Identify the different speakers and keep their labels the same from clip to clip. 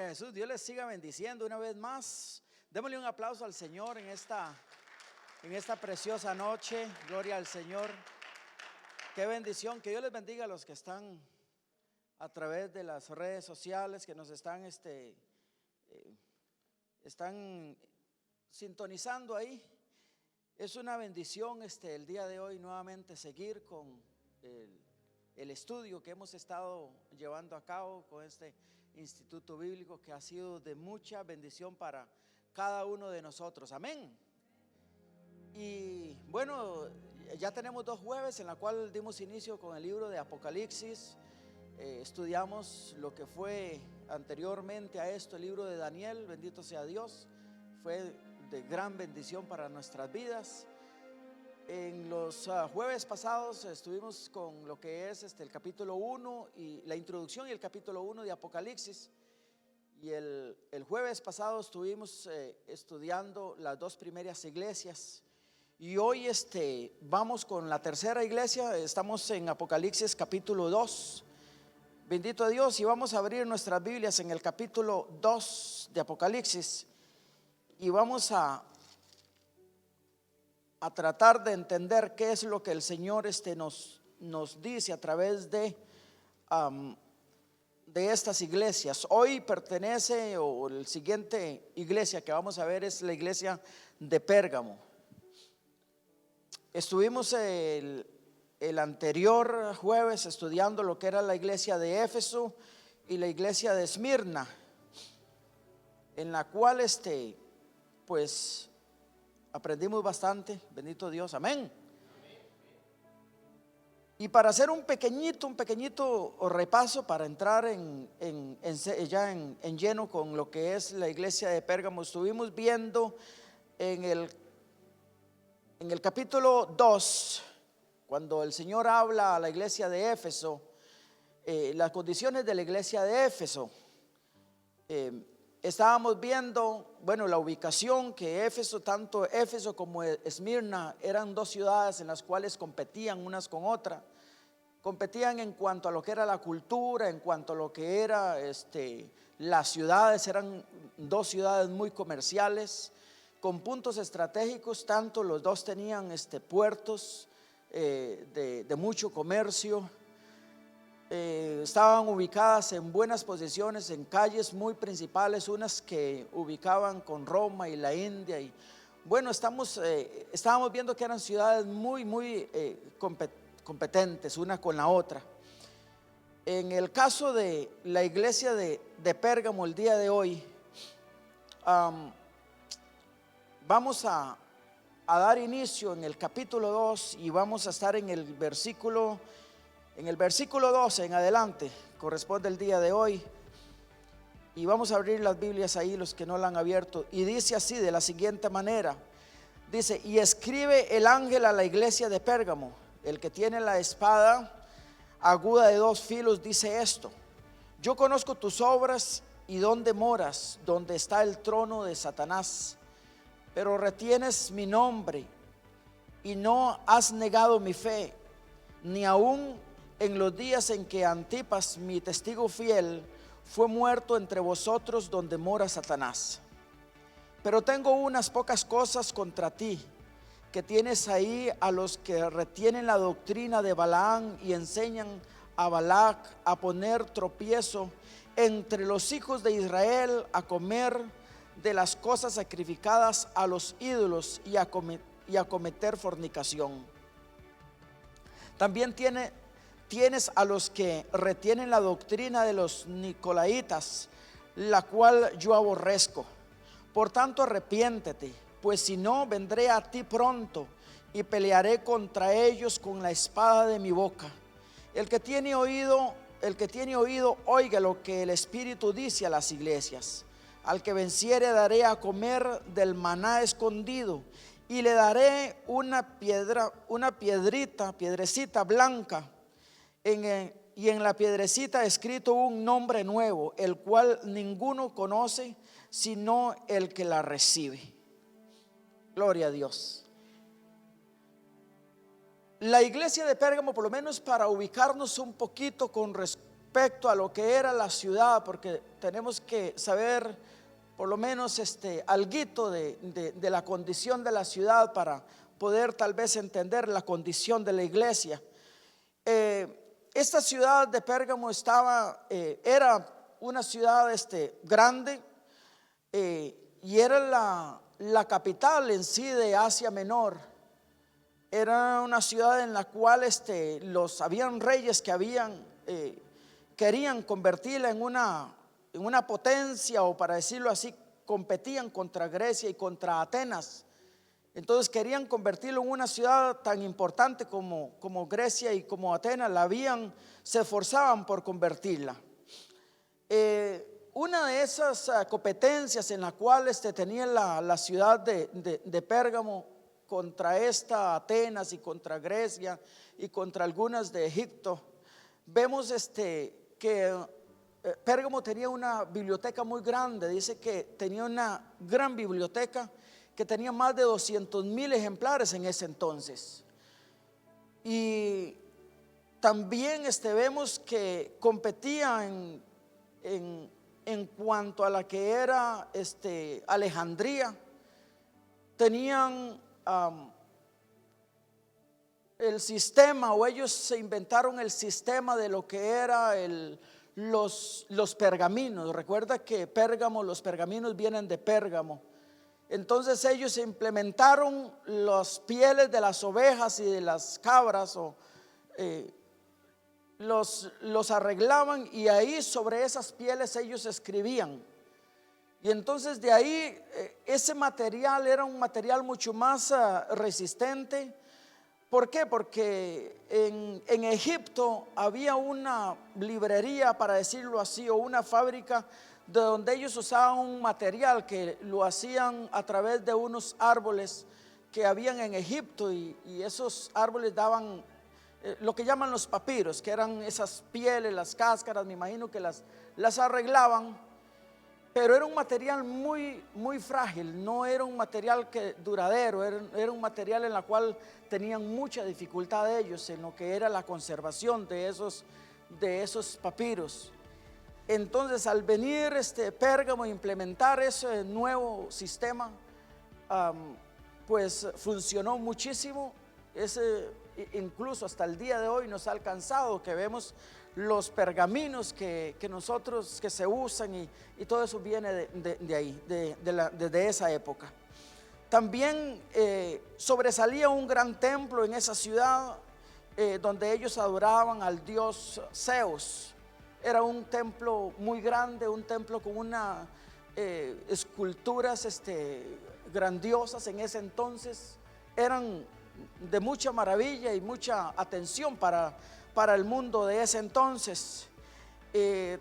Speaker 1: de Jesús, Dios les siga bendiciendo una vez más. Démosle un aplauso al Señor en esta preciosa noche. Gloria al Señor. Qué bendición. Que Dios les bendiga a los que están a través de las redes sociales, que nos están sintonizando ahí. Es una bendición el día de hoy nuevamente seguir con el estudio que hemos estado llevando a cabo con este Instituto Bíblico, que ha sido de mucha bendición para cada uno de nosotros. Amén. Y bueno, ya tenemos 2 jueves en la cual dimos inicio con el libro de Apocalipsis. Estudiamos lo que fue anteriormente a esto el libro de Daniel. Bendito sea Dios, fue de gran bendición para nuestras vidas. En los jueves pasados estuvimos con lo que es el capítulo 1 y la introducción y el capítulo 1 de Apocalipsis. Y el jueves pasado estuvimos estudiando las 2 primeras iglesias. Y hoy vamos con la tercera iglesia. Estamos en Apocalipsis capítulo 2. Bendito a Dios. Y vamos a abrir nuestras Biblias en el capítulo 2 de Apocalipsis. Y vamos a tratar de entender qué es lo que el Señor nos dice a través de estas iglesias. Hoy pertenece, o la siguiente iglesia que vamos a ver es la iglesia de Pérgamo. Estuvimos el anterior jueves estudiando lo que era la iglesia de Éfeso y la iglesia de Esmirna, en la cual pues aprendimos bastante. Bendito Dios, amén. Y para hacer un pequeñito repaso, para entrar ya en lleno con lo que es la iglesia de Pérgamo, estuvimos viendo en el capítulo 2, cuando el Señor habla a la iglesia de Éfeso, las condiciones de la iglesia de Éfeso. Estábamos viendo, bueno, la ubicación que Éfeso, tanto Éfeso como Esmirna, eran 2 ciudades en las cuales competían unas con otras. Competían en cuanto a lo que era la cultura, en cuanto a lo que era las ciudades. Eran 2 ciudades muy comerciales, con puntos estratégicos. Tanto los 2 tenían puertos de mucho comercio. Estaban ubicadas en buenas posiciones, en calles muy principales, unas que ubicaban con Roma y la India. Y bueno, estábamos viendo que eran ciudades muy competentes una con la otra. En el caso de la iglesia de Pérgamo, el día de hoy, vamos a dar inicio en el capítulo 2 y vamos a estar en el versículo 12 en adelante, corresponde el día de hoy. Y vamos a abrir las Biblias ahí, los que no la han abierto. Y dice así, de la siguiente manera: dice, y escribe el ángel a la iglesia de Pérgamo, el que tiene la espada aguda de 2 filos, dice esto: yo conozco tus obras y dónde moras, donde está el trono de Satanás, pero retienes mi nombre y no has negado mi fe, ni aún en los días en que Antipas, mi testigo fiel, fue muerto entre vosotros, donde mora Satanás. Pero tengo unas pocas cosas contra ti, que tienes ahí a los que retienen la doctrina de Balaam y enseñan a Balac a poner tropiezo entre los hijos de Israel, a comer de las cosas sacrificadas a los ídolos y a cometer fornicación. También tienes a los que retienen la doctrina de los nicolaitas, la cual yo aborrezco. Por tanto, arrepiéntete, pues si no, vendré a ti pronto y pelearé contra ellos con la espada de mi boca. El que tiene oído, oiga lo que el Espíritu dice a las iglesias. Al que venciere daré a comer del maná escondido, y le daré una piedrecita blanca, y en la piedrecita escrito un nombre nuevo, el cual ninguno conoce sino el que la recibe. Gloria a Dios. La iglesia de Pérgamo, por lo menos para ubicarnos un poquito con respecto respecto a lo que era la ciudad, porque tenemos que saber por lo menos alguito de la condición de la ciudad para poder tal vez entender la condición de la iglesia. Esta ciudad de Pérgamo era una ciudad grande, y era la capital en sí de Asia Menor. Era una ciudad en la cual habían reyes que querían convertirla en una potencia, o para decirlo así, competían contra Grecia y contra Atenas. Entonces querían convertirlo en una ciudad tan importante como Grecia y como Atenas se esforzaban por convertirla. Una de esas competencias en la cual tenía la ciudad de Pérgamo contra esta Atenas y contra Grecia y contra algunas de Egipto, vemos que Pérgamo tenía una biblioteca muy grande. Dice que tenía una gran biblioteca que tenía más de 200,000 ejemplares en ese entonces. Y también vemos que competía en cuanto a la que era Alejandría. Tenían el sistema, o ellos se inventaron el sistema de lo que era los pergaminos. Recuerda que los pergaminos vienen de Pérgamo. Entonces ellos implementaron las pieles de las ovejas y de las cabras, los arreglaban, y ahí sobre esas pieles ellos escribían. Y entonces de ahí ese material era un material mucho más resistente. ¿Por qué? Porque en Egipto había una librería, para decirlo así, o una fábrica de donde ellos usaban un material que lo hacían a través de unos árboles que habían en Egipto, y esos árboles daban lo que llaman los papiros, que eran esas pieles, las cáscaras. Me imagino que las arreglaban, pero era un material muy, muy frágil. No era un material duradero, era un material en el cual tenían mucha dificultad ellos en lo que era la conservación de esos papiros. Entonces, al venir Pérgamo a implementar ese nuevo sistema, pues funcionó muchísimo. Incluso hasta el día de hoy nos ha alcanzado, que vemos los pergaminos que se usan, y todo eso viene de ahí, de esa época. También sobresalía un gran templo en esa ciudad, donde ellos adoraban al dios Zeus. Era un templo muy grande, un templo con unas esculturas grandiosas. En ese entonces eran de mucha maravilla y mucha atención para el mundo de ese entonces.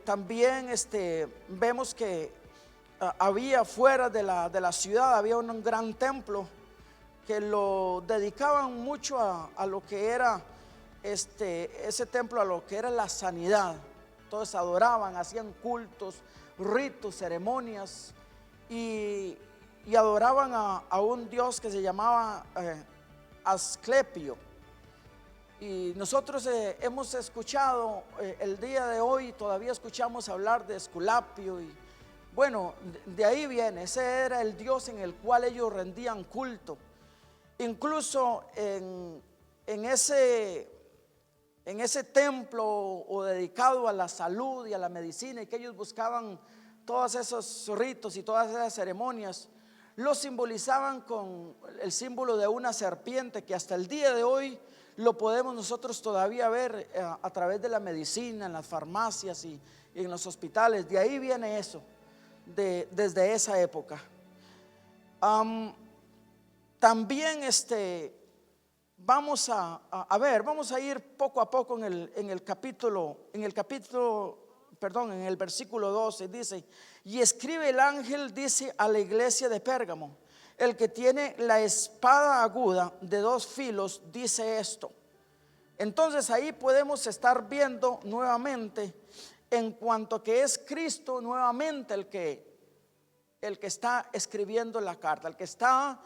Speaker 1: También vemos que había fuera de la ciudad, había un gran templo que lo dedicaban mucho a lo que era ese templo, a lo que era la sanidad. Todos adoraban, hacían cultos, ritos, ceremonias, y adoraban a un dios que se llamaba Asclepio. Y nosotros hemos escuchado el día de hoy, todavía escuchamos hablar de Esculapio, y bueno, de ahí viene. Ese era el dios en el cual ellos rendían culto. Incluso en ese templo, o dedicado a la salud y a la medicina, y que ellos buscaban todos esos ritos y todas esas ceremonias, lo simbolizaban con el símbolo de una serpiente, que hasta el día de hoy lo podemos nosotros todavía ver a través de la medicina, en las farmacias y en los hospitales. De ahí viene eso, desde esa época. También vamos a ir poco a poco en el versículo 12. Dice: y escribe el ángel, dice, a la iglesia de Pérgamo, el que tiene la espada aguda de 2 filos, dice esto. Entonces ahí podemos estar viendo nuevamente, en cuanto que es Cristo nuevamente el que está escribiendo la carta, el que está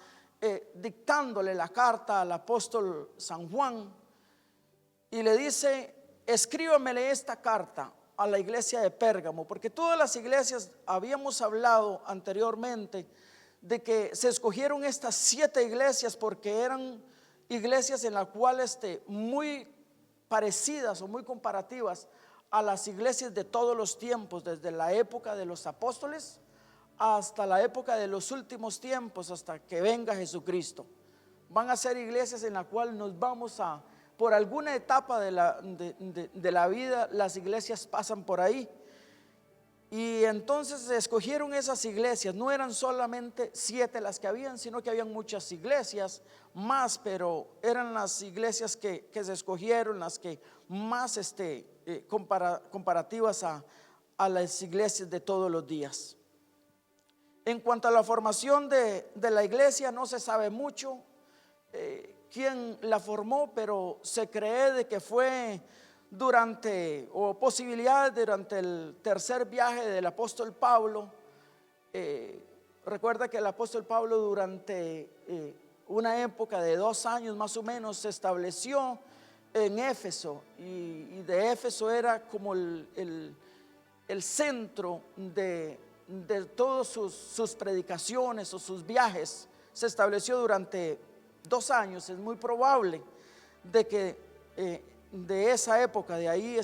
Speaker 1: dictándole la carta al apóstol San Juan, y le dice: escríbamele esta carta a la iglesia de Pérgamo, porque todas las iglesias, habíamos hablado anteriormente de que se escogieron estas 7 iglesias porque eran iglesias en las cuales muy parecidas o muy comparativas a las iglesias de todos los tiempos, desde la época de los apóstoles hasta la época de los últimos tiempos, hasta que venga Jesucristo. Van a ser iglesias en las cuales nos vamos a, por alguna etapa de la vida, las iglesias pasan por ahí. Y entonces se escogieron esas iglesias. No eran solamente 7 las que habían, sino que habían muchas iglesias más, pero eran las iglesias que se escogieron, las que más comparativas a las iglesias de todos los días. En cuanto a la formación de la iglesia, no se sabe mucho quién la formó, pero se cree de que fue durante el tercer viaje del apóstol Pablo. Recuerda que el apóstol Pablo durante una época de 2 años más o menos se estableció en Éfeso, y de Éfeso era como el centro de todas sus predicaciones o sus viajes. Se estableció durante 2 años. Es muy probable de que de esa época, de ahí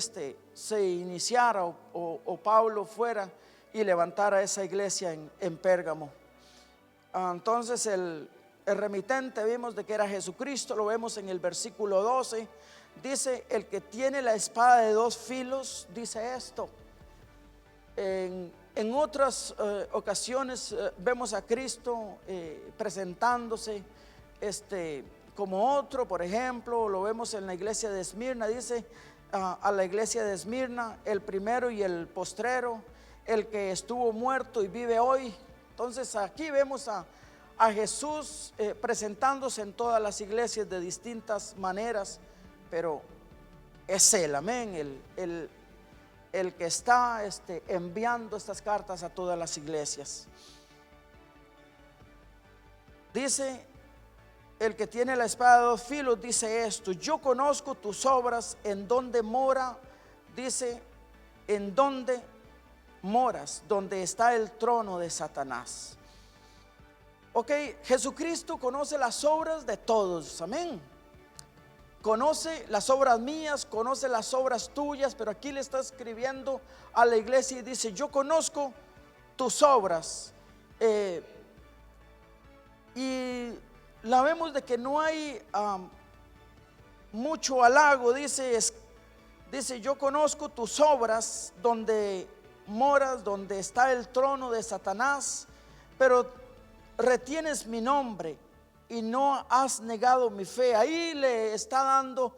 Speaker 1: se iniciara o Pablo fuera y levantara esa iglesia en Pérgamo. Entonces el remitente vimos de que era Jesucristo. Lo vemos en el versículo 12. Dice: el que tiene la espada de 2 filos, dice esto. En otras ocasiones vemos a Cristo presentándose como otro. Por ejemplo, lo vemos en la iglesia de Esmirna. Dice a la iglesia de Esmirna: el primero y el postrero, el que estuvo muerto y vive hoy. Entonces aquí vemos a Jesús presentándose en todas las iglesias de distintas maneras, pero es Él, amén, el que está enviando estas cartas a todas las iglesias. Dice: el que tiene la espada de 2 filos, dice esto: yo conozco tus obras, en donde mora, dice, en donde moras, donde está el trono de Satanás. Ok, Jesucristo conoce las obras de todos, amén. Conoce las obras mías, conoce las obras tuyas, pero aquí le está escribiendo a la iglesia y dice: yo conozco tus obras. Y la vemos de que no hay mucho halago. Dice: yo conozco tus obras, donde moras, donde está el trono de Satanás, pero retienes mi nombre y no has negado mi fe. Ahí le está dando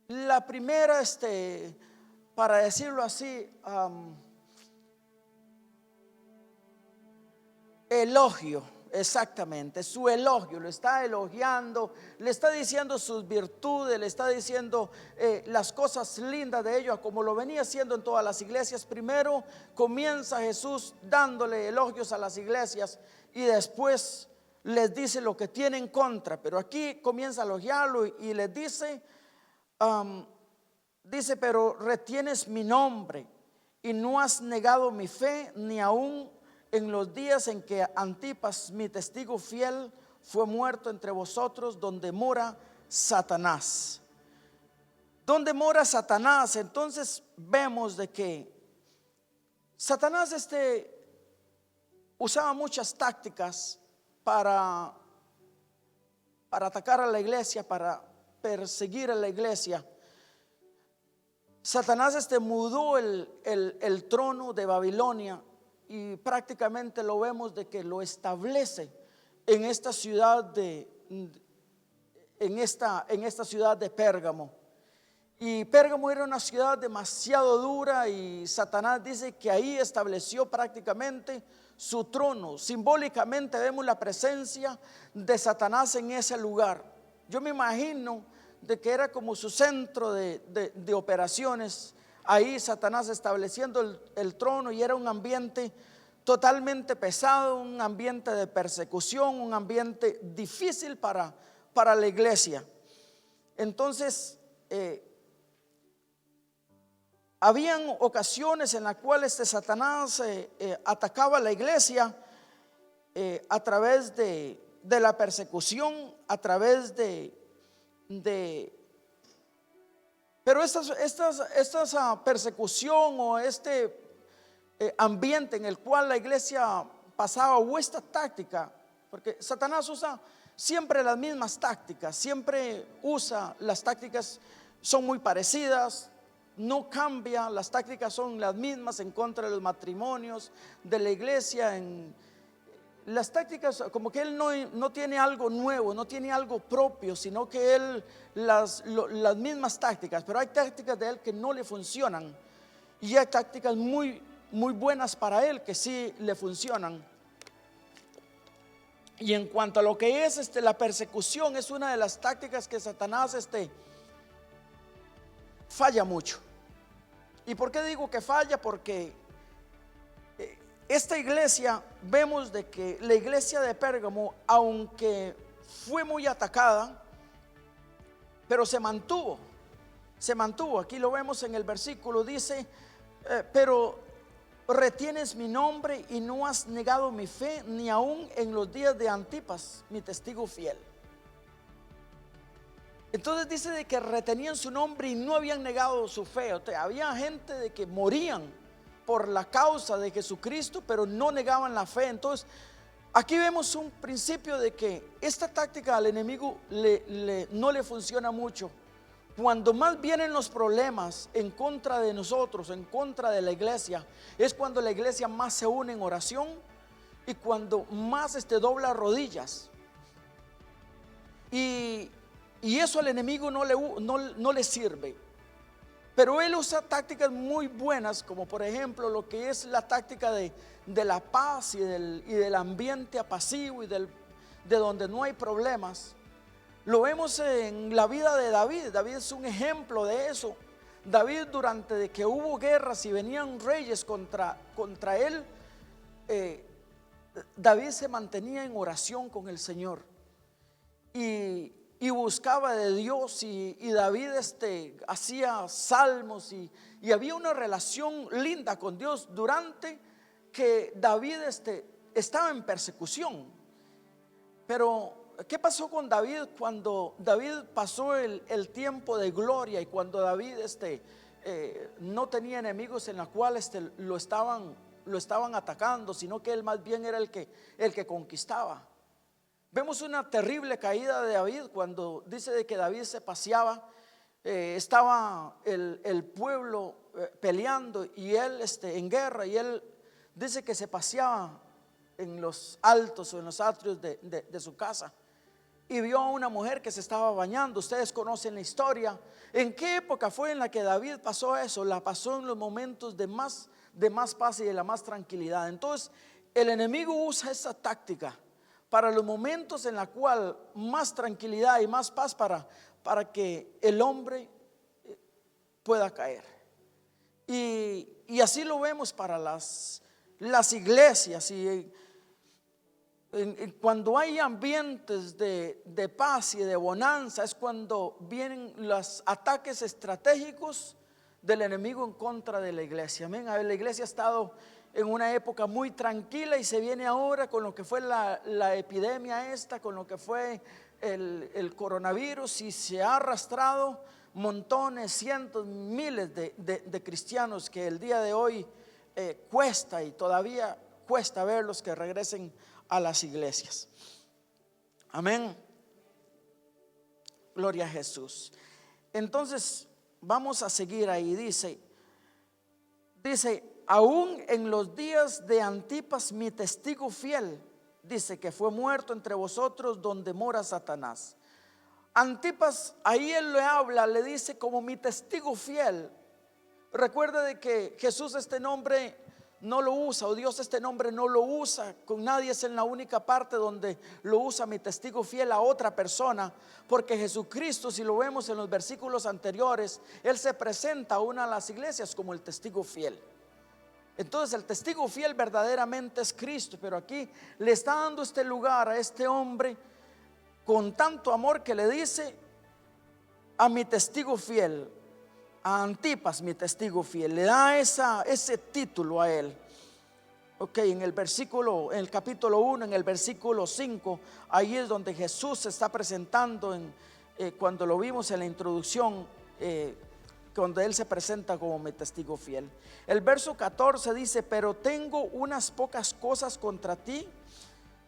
Speaker 1: la primera, para decirlo así, elogio. Exactamente, su elogio, lo está elogiando, le está diciendo sus virtudes, le está diciendo las cosas lindas de ellos, como lo venía haciendo en todas las iglesias. Primero comienza Jesús dándole elogios a las iglesias y después les dice lo que tiene en contra, pero aquí comienza a elogiarlo y les dice, pero retienes mi nombre y no has negado mi fe, ni aún en los días en que Antipas, mi testigo fiel, fue muerto entre vosotros, donde mora Satanás. ¿Dónde mora Satanás? Entonces vemos de que Satanás usaba muchas tácticas para atacar a la iglesia, para perseguir a la iglesia. Satanás mudó el trono de Babilonia, y prácticamente lo vemos de que lo establece en esta ciudad de Pérgamo. Y Pérgamo era una ciudad demasiado dura, y Satanás dice que ahí estableció prácticamente su trono. Simbólicamente vemos la presencia de Satanás en ese lugar. Yo me imagino de que era como su centro de operaciones. Ahí Satanás estableciendo el trono, y era un ambiente totalmente pesado, un ambiente de persecución, un ambiente difícil para la iglesia. Entonces habían ocasiones en las cuales Satanás atacaba a la iglesia a través de la persecución, a través pero esta persecución o este ambiente en el cual la iglesia pasaba, o esta táctica, porque Satanás usa siempre las mismas tácticas, siempre usa las tácticas, son muy parecidas, no cambia, las tácticas son las mismas en contra de los matrimonios, de la iglesia, en las tácticas, como que él no tiene algo nuevo, no tiene algo propio, sino que él las mismas tácticas, pero hay tácticas de él que no le funcionan y hay tácticas muy buenas para él que sí le funcionan. Y en cuanto a lo que es la persecución, es una de las tácticas que Satanás falla mucho. ¿Y por qué digo que falla? Porque esta iglesia, vemos de que la iglesia de Pérgamo, aunque fue muy atacada, pero se mantuvo. Aquí lo vemos en el versículo, dice, pero retienes mi nombre y no has negado mi fe, ni aún en los días de Antipas, mi testigo fiel. Entonces dice de que retenían su nombre y no habían negado su fe. O sea, había gente de que morían por la causa de Jesucristo, pero no negaban la fe. Entonces aquí vemos un principio de que esta táctica al enemigo no le funciona mucho. Cuando más vienen los problemas en contra de nosotros, en contra de la iglesia, es cuando la iglesia más se une en oración y cuando más dobla rodillas. Y eso al enemigo no le sirve. Pero él usa tácticas muy buenas, como por ejemplo lo que es la táctica de la paz y del ambiente apacivo y de donde no hay problemas. Lo vemos en la vida de David. David es un ejemplo de eso. David, durante de que hubo guerras y venían reyes contra él, David se mantenía en oración con el Señor y buscaba de Dios, y David hacía salmos y había una relación linda con Dios durante que David estaba en persecución. Pero ¿qué pasó con David cuando David pasó el tiempo de gloria y cuando David no tenía enemigos en la cual lo estaban atacando, sino que él más bien era el que conquistaba? Vemos una terrible caída de David cuando dice de que David se paseaba, estaba el pueblo peleando y él en guerra, y él dice que se paseaba en los altos o en los atrios de su casa y vio a una mujer que se estaba bañando. Ustedes conocen la historia. ¿En qué época fue en la que David pasó eso? La pasó en los momentos de más paz y de la más tranquilidad. Entonces el enemigo usa esa táctica para los momentos en la cual más tranquilidad y más paz, para que el hombre pueda caer. Y así lo vemos para las iglesias. Y cuando hay ambientes de paz y de bonanza, es cuando vienen los ataques estratégicos del enemigo en contra de la iglesia. Amén. La iglesia ha estado en una época muy tranquila y se viene ahora con lo que fue la epidemia con lo que fue el coronavirus, y se ha arrastrado montones, cientos, miles de cristianos que el día de hoy cuesta, y todavía cuesta verlos que regresen a las iglesias. Amén. Gloria a Jesús. Entonces vamos a seguir ahí. Dice, aún en los días de Antipas, mi testigo fiel, dice que fue muerto entre vosotros donde mora Satanás. Antipas, ahí él le habla, le dice como mi testigo fiel. Recuerda de que Jesús nombre no lo usa, o Dios nombre no lo usa con nadie. Es en la única parte donde lo usa mi testigo fiel a otra persona, porque Jesucristo, si lo vemos en los versículos anteriores, Él se presenta a una de las iglesias como el testigo fiel. Entonces el testigo fiel verdaderamente es Cristo, pero aquí le está dando este lugar a este hombre con tanto amor que le dice a mi testigo fiel. a Antipas, mi testigo fiel. Le da ese título a él. Ok, en el capítulo 1, en el versículo 5, ahí es donde Jesús se está presentando, cuando lo vimos en la introducción, cuando él se presenta como mi testigo fiel. El verso 14 dice: pero tengo unas pocas cosas contra ti,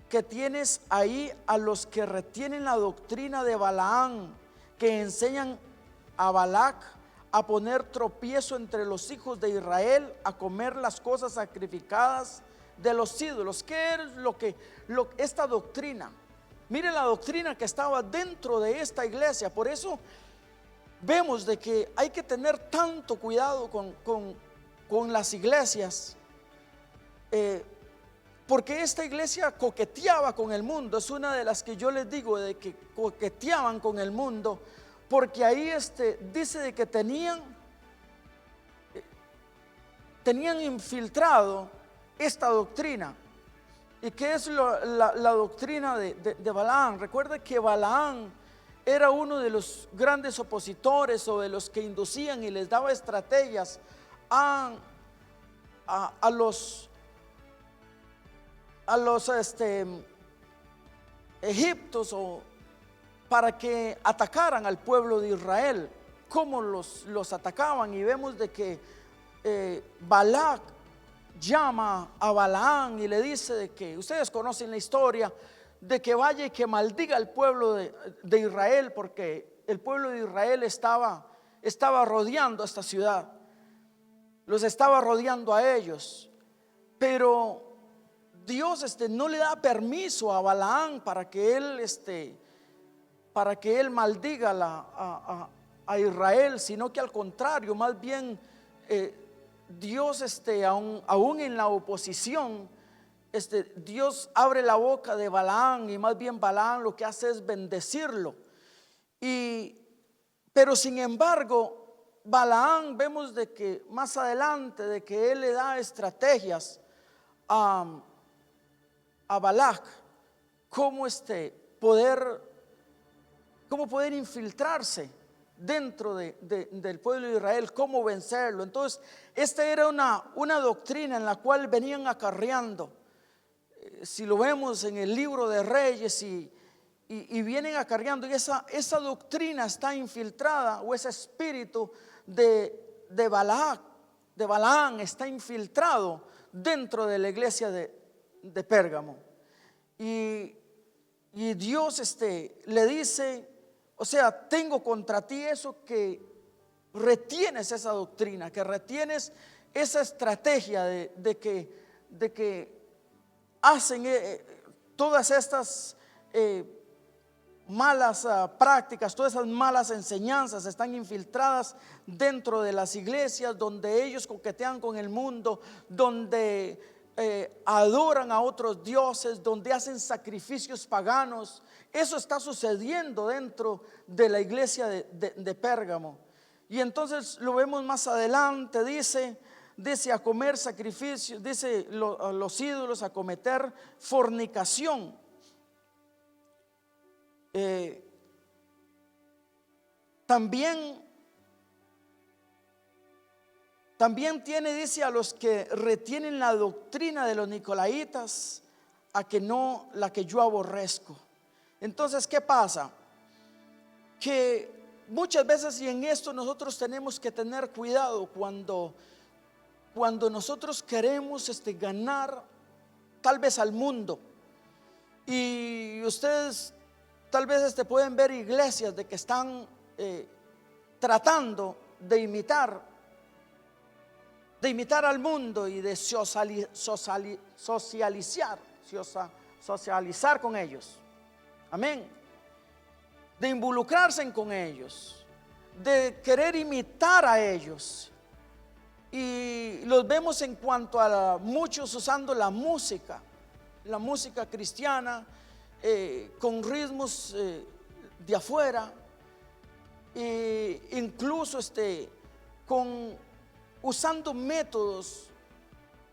Speaker 1: que tienes ahí a los que retienen la doctrina de Balaam, que enseñan a Balac a poner tropiezo entre los hijos de Israel, a comer las cosas sacrificadas de los ídolos. ¿Qué es esta doctrina? Mire la doctrina que estaba dentro de esta iglesia. Por eso vemos de que hay que tener tanto cuidado con las iglesias, porque esta iglesia coqueteaba con el mundo. Es una de las que yo les digo, de que coqueteaban con el mundo, porque ahí dice de que tenían infiltrado esta doctrina. ¿Y qué es la doctrina de Balaam? Recuerde que Balaam era uno de los grandes opositores, o de los que inducían y les daba estrategias a los egiptos, o para que atacaran al pueblo de Israel. Cómo los atacaban. Y vemos de que Balac llama a Balaam y le dice de que, ustedes conocen la historia, de que vaya y que maldiga al pueblo de Israel, porque el pueblo de Israel estaba rodeando esta ciudad, los estaba rodeando a ellos. Pero Dios no le da permiso a Balaam para que él maldiga a Israel, sino que al contrario, más bien Dios, aún en la oposición, Dios abre la boca de Balaam, y más bien Balaam lo que hace es bendecirlo. Pero sin embargo, Balaam, vemos de que más adelante, de que él le da estrategias a Balac, cómo poder infiltrarse dentro del pueblo de Israel, cómo vencerlo. Entonces, esta era una doctrina en la cual venían acarreando. Si lo vemos en el libro de Reyes, y vienen acarreando, y esa doctrina está infiltrada, o ese espíritu de Balaam está infiltrado dentro de la iglesia de Pérgamo. Y Dios le dice, o sea, tengo contra ti eso, que retienes esa doctrina, que retienes esa estrategia de que hacen todas estas malas prácticas, todas esas malas enseñanzas están infiltradas dentro de las iglesias, donde ellos coquetean con el mundo, donde adoran a otros dioses, donde hacen sacrificios paganos. Eso está sucediendo dentro de la iglesia de Pérgamo. Y entonces lo vemos más adelante, dice a comer sacrificios, dice los ídolos, a cometer fornicación. También tiene, dice, a los que retienen la doctrina de los nicolaitas, la que yo aborrezco. Entonces, ¿qué pasa? Que muchas veces, y en esto nosotros tenemos que tener cuidado, cuando nosotros queremos ganar tal vez al mundo. Y ustedes tal vez pueden ver iglesias de que están tratando de imitar al mundo, y de socializar con ellos. Amén. De involucrarse con ellos, de querer imitar a ellos. Y los vemos en cuanto a muchos usando la música cristiana, con ritmos de afuera, incluso usando métodos,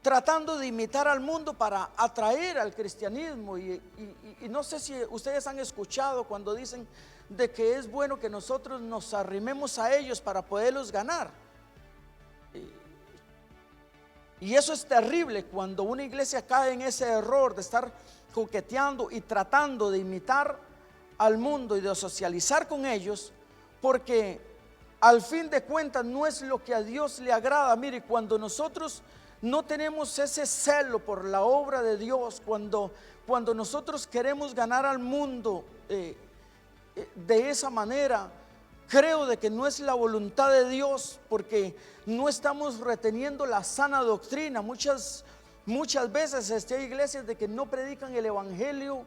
Speaker 1: tratando de imitar al mundo para atraer al cristianismo. Y no sé si ustedes han escuchado cuando dicen de que es bueno que nosotros nos arrimemos a ellos para poderlos ganar. Y eso es terrible cuando una iglesia cae en ese error de estar coqueteando y tratando de imitar al mundo y de socializar con ellos, porque al fin de cuentas no es lo que a Dios le agrada. Mire, cuando nosotros no tenemos ese celo por la obra de Dios, cuando nosotros queremos ganar al mundo de esa manera, creo de que no es la voluntad de Dios, porque no estamos reteniendo la sana doctrina. Muchas veces hay iglesias de que no predican el evangelio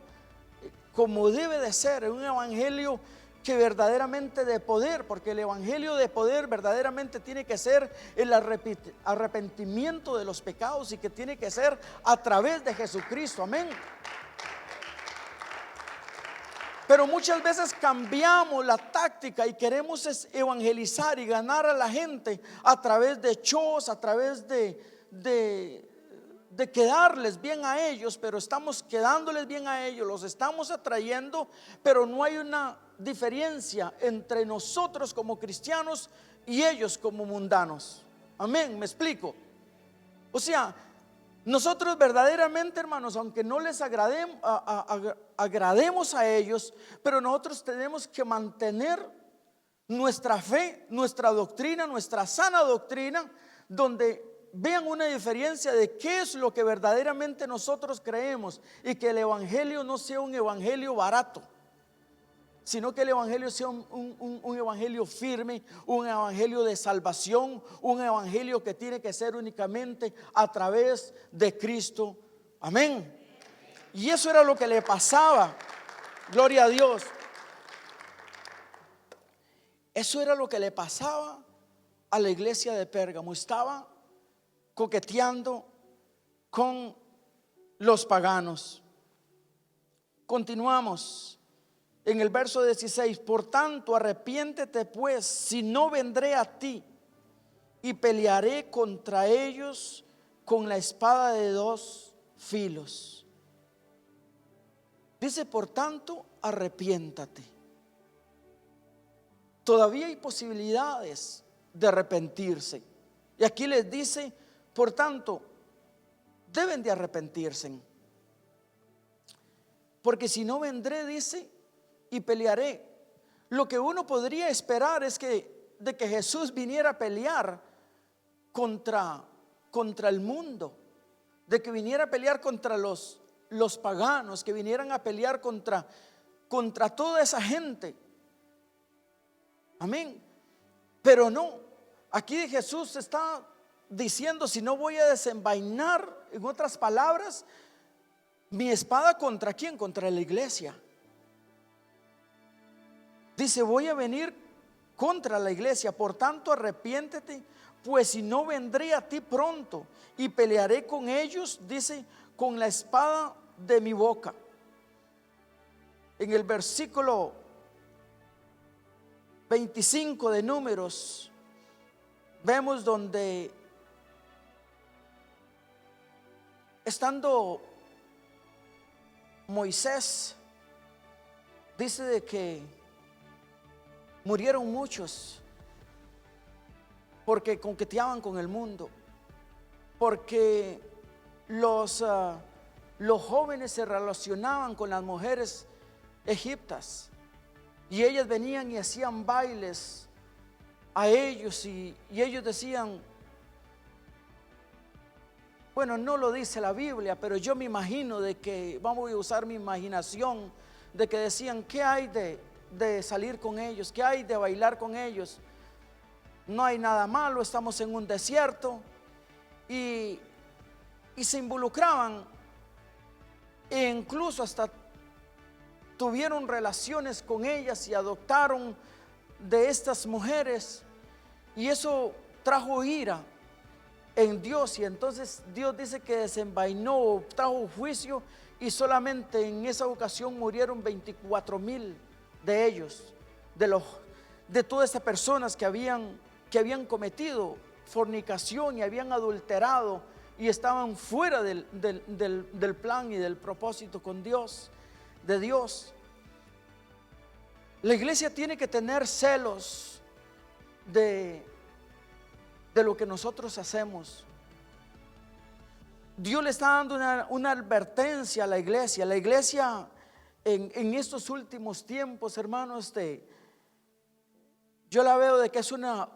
Speaker 1: como debe de ser, un evangelio que verdaderamente de poder, porque el evangelio de poder verdaderamente tiene que ser el arrepentimiento de los pecados, y que tiene que ser a través de Jesucristo. Amén. Pero muchas veces cambiamos la táctica y queremos evangelizar y ganar a la gente a través de shows, a través de quedarles bien a ellos. Pero estamos quedándoles bien a ellos, los estamos atrayendo, pero no hay una diferencia entre nosotros como cristianos y ellos como mundanos. Amén, me explico. O sea, nosotros verdaderamente, hermanos, aunque no les agrademos a ellos, pero nosotros tenemos que mantener nuestra fe, nuestra doctrina, nuestra sana doctrina, donde vean una diferencia de qué es lo que verdaderamente nosotros creemos, y que el evangelio no sea un evangelio barato, sino que el evangelio sea un evangelio firme, un evangelio de salvación, un evangelio que tiene que ser únicamente a través de Cristo. Amén. Y eso era lo que le pasaba, gloria a Dios. Eso era lo que le pasaba a la iglesia de Pérgamo. Estaba coqueteando con los paganos. Continuamos. En el verso 16, por tanto arrepiéntete pues, si no vendré a ti y pelearé contra ellos con la espada de dos filos. Dice, por tanto arrepiéntate. Todavía hay posibilidades de arrepentirse. Y aquí les dice, por tanto, deben de arrepentirse. Porque si no vendré, dice, y pelearé. Lo que uno podría esperar es de que Jesús viniera a pelear contra el mundo, de que viniera a pelear contra los paganos, que vinieran a pelear contra toda esa gente. Amén. Pero no, aquí Jesús está diciendo, si no voy a desenvainar, en otras palabras, mi espada, ¿contra quién? Contra la iglesia. Dice, voy a venir contra la iglesia, por tanto arrepiéntete, pues si no vendré a ti pronto y pelearé con ellos, dice, con la espada de mi boca. En el versículo 25 de Números, vemos donde, estando Moisés, dice de que murieron muchos porque coqueteaban con el mundo, porque los jóvenes se relacionaban con las mujeres egiptas, y ellas venían y hacían bailes a ellos, y ellos decían, bueno, no lo dice la Biblia, pero yo me imagino de que, vamos a usar mi imaginación, de que decían, ¿qué hay de salir con ellos? ¿Qué hay de bailar con ellos? No hay nada malo, estamos en un desierto. Y se involucraban, e incluso hasta tuvieron relaciones con ellas y adoptaron de estas mujeres, y eso trajo ira en Dios. Y entonces Dios dice que desenvainó, trajo juicio, y solamente en esa ocasión murieron 24,000 de ellos, de todas estas personas que habían cometido fornicación y habían adulterado y estaban fuera del plan y del propósito con Dios, de Dios. La iglesia tiene que tener celos de lo que nosotros hacemos. Dios le está dando una advertencia a la iglesia. La iglesia en estos últimos tiempos, hermanos, yo la veo de que es una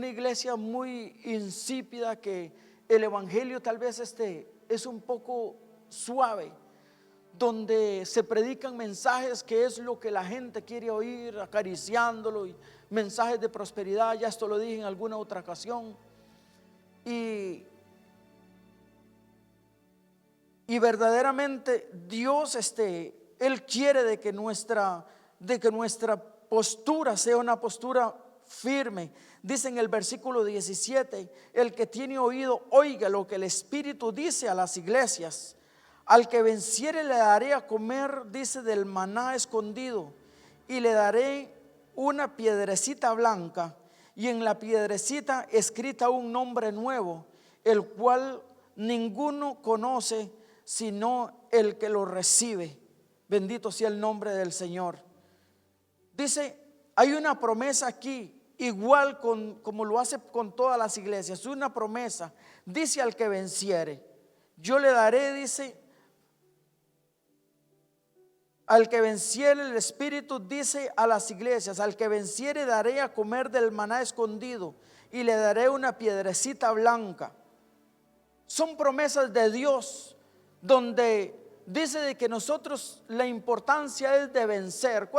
Speaker 1: iglesia muy insípida, que el evangelio tal vez es un poco suave, donde se predican mensajes que es lo que la gente quiere oír, acariciándolo, y mensajes de prosperidad. Ya esto lo dije en alguna otra ocasión. Y verdaderamente Dios, Él quiere de que nuestra postura sea una postura firme. Dice en el versículo 17: el que tiene oído, oiga lo que el Espíritu dice a las iglesias. Al que venciere le daré a comer, dice, del maná escondido, y le daré una piedrecita blanca, y en la piedrecita escrita un nombre nuevo, el cual ninguno conoce sino el que lo recibe. Bendito sea el nombre del Señor. Dice, hay una promesa aquí, igual como lo hace con todas las iglesias, una promesa. Dice, al que venciere, yo le daré, dice, al que venciere, el Espíritu dice a las iglesias, al que venciere daré a comer del maná escondido, y le daré una piedrecita blanca. Son promesas de Dios, donde dice de que nosotros, la importancia es de vencer.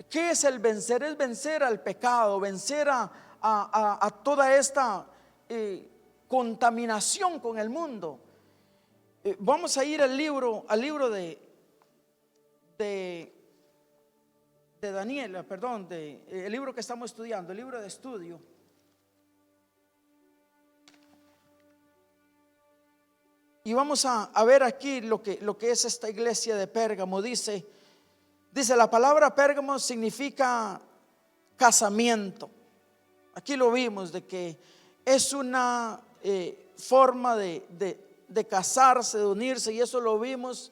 Speaker 1: ¿Qué es el vencer? Es vencer al pecado, vencer a toda esta contaminación con el mundo. Vamos a ir al libro de Daniel, perdón, el libro que estamos estudiando, el libro de estudio. Y vamos a ver aquí lo que es esta iglesia de Pérgamo. Dice la palabra Pérgamo significa casamiento. Aquí lo vimos, de que es una forma de casarse, de unirse, y eso lo vimos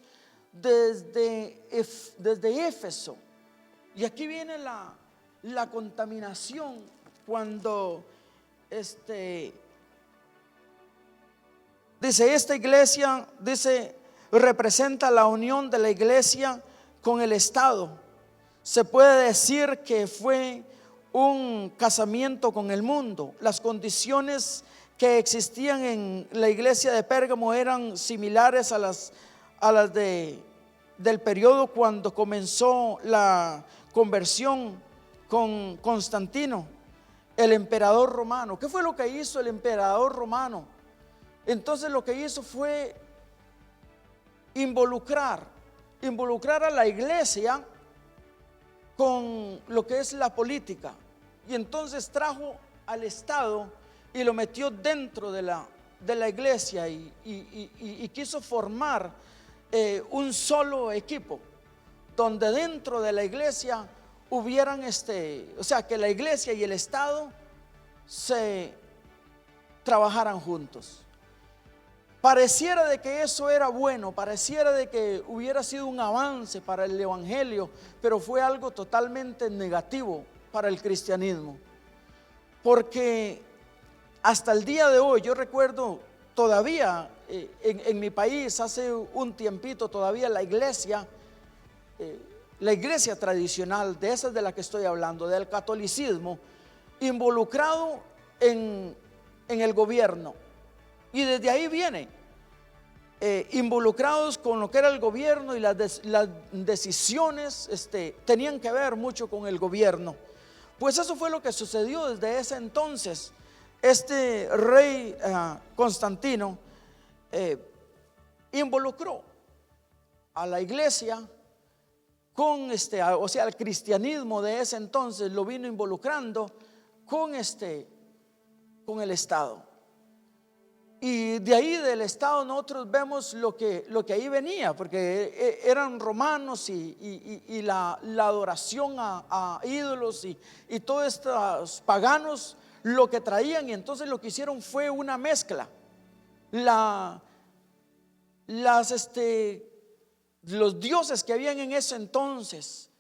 Speaker 1: desde Éfeso. Y aquí viene la contaminación cuando dice, esta iglesia, dice, representa la unión de la iglesia con el Estado. Se puede decir que fue un casamiento con el mundo. Las condiciones que existían en la iglesia de Pérgamo eran similares a las del periodo cuando comenzó la conversión con Constantino, el emperador romano. ¿Qué fue lo que hizo el emperador romano? Entonces lo que hizo fue involucrar a la iglesia con lo que es la política, y entonces trajo al Estado y lo metió dentro de la iglesia, y quiso formar un solo equipo, donde dentro de la iglesia hubieran o sea, que la iglesia y el Estado se trabajaran juntos. Pareciera de que eso era bueno, pareciera de que hubiera sido un avance para el evangelio, pero fue algo totalmente negativo para el cristianismo, porque hasta el día de hoy, yo recuerdo todavía en mi país, hace un tiempito, todavía la iglesia tradicional, de esa es de la que estoy hablando, del catolicismo, involucrado en el gobierno. Y desde ahí viene, involucrados con lo que era el gobierno, y las decisiones tenían que ver mucho con el gobierno. Pues eso fue lo que sucedió desde ese entonces. Este rey Constantino involucró a la iglesia con o sea, el cristianismo de ese entonces lo vino involucrando con el Estado. Y de ahí del Estado nosotros vemos lo que ahí venía, porque eran romanos, y la adoración a ídolos y todos estos paganos lo que traían, y entonces lo que hicieron fue una mezcla. Los dioses que habían en ese entonces,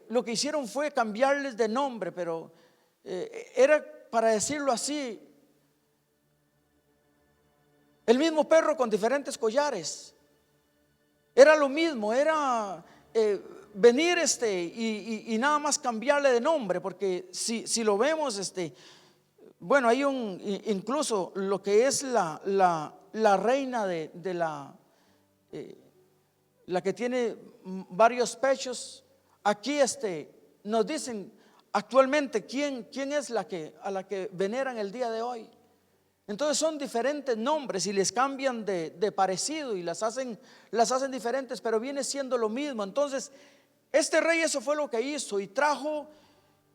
Speaker 1: lo que hicieron fue cambiarles de nombre, pero era, para decirlo así, el mismo perro con diferentes collares. Era lo mismo, era venir y nada más cambiarle de nombre, porque si lo vemos, bueno, hay incluso lo que es la reina de la que tiene varios pechos. Aquí nos dicen actualmente quién es a la que veneran el día de hoy. Entonces son diferentes nombres y les cambian de parecido y las hacen diferentes, pero viene siendo lo mismo. Entonces este rey eso fue lo que hizo y trajo,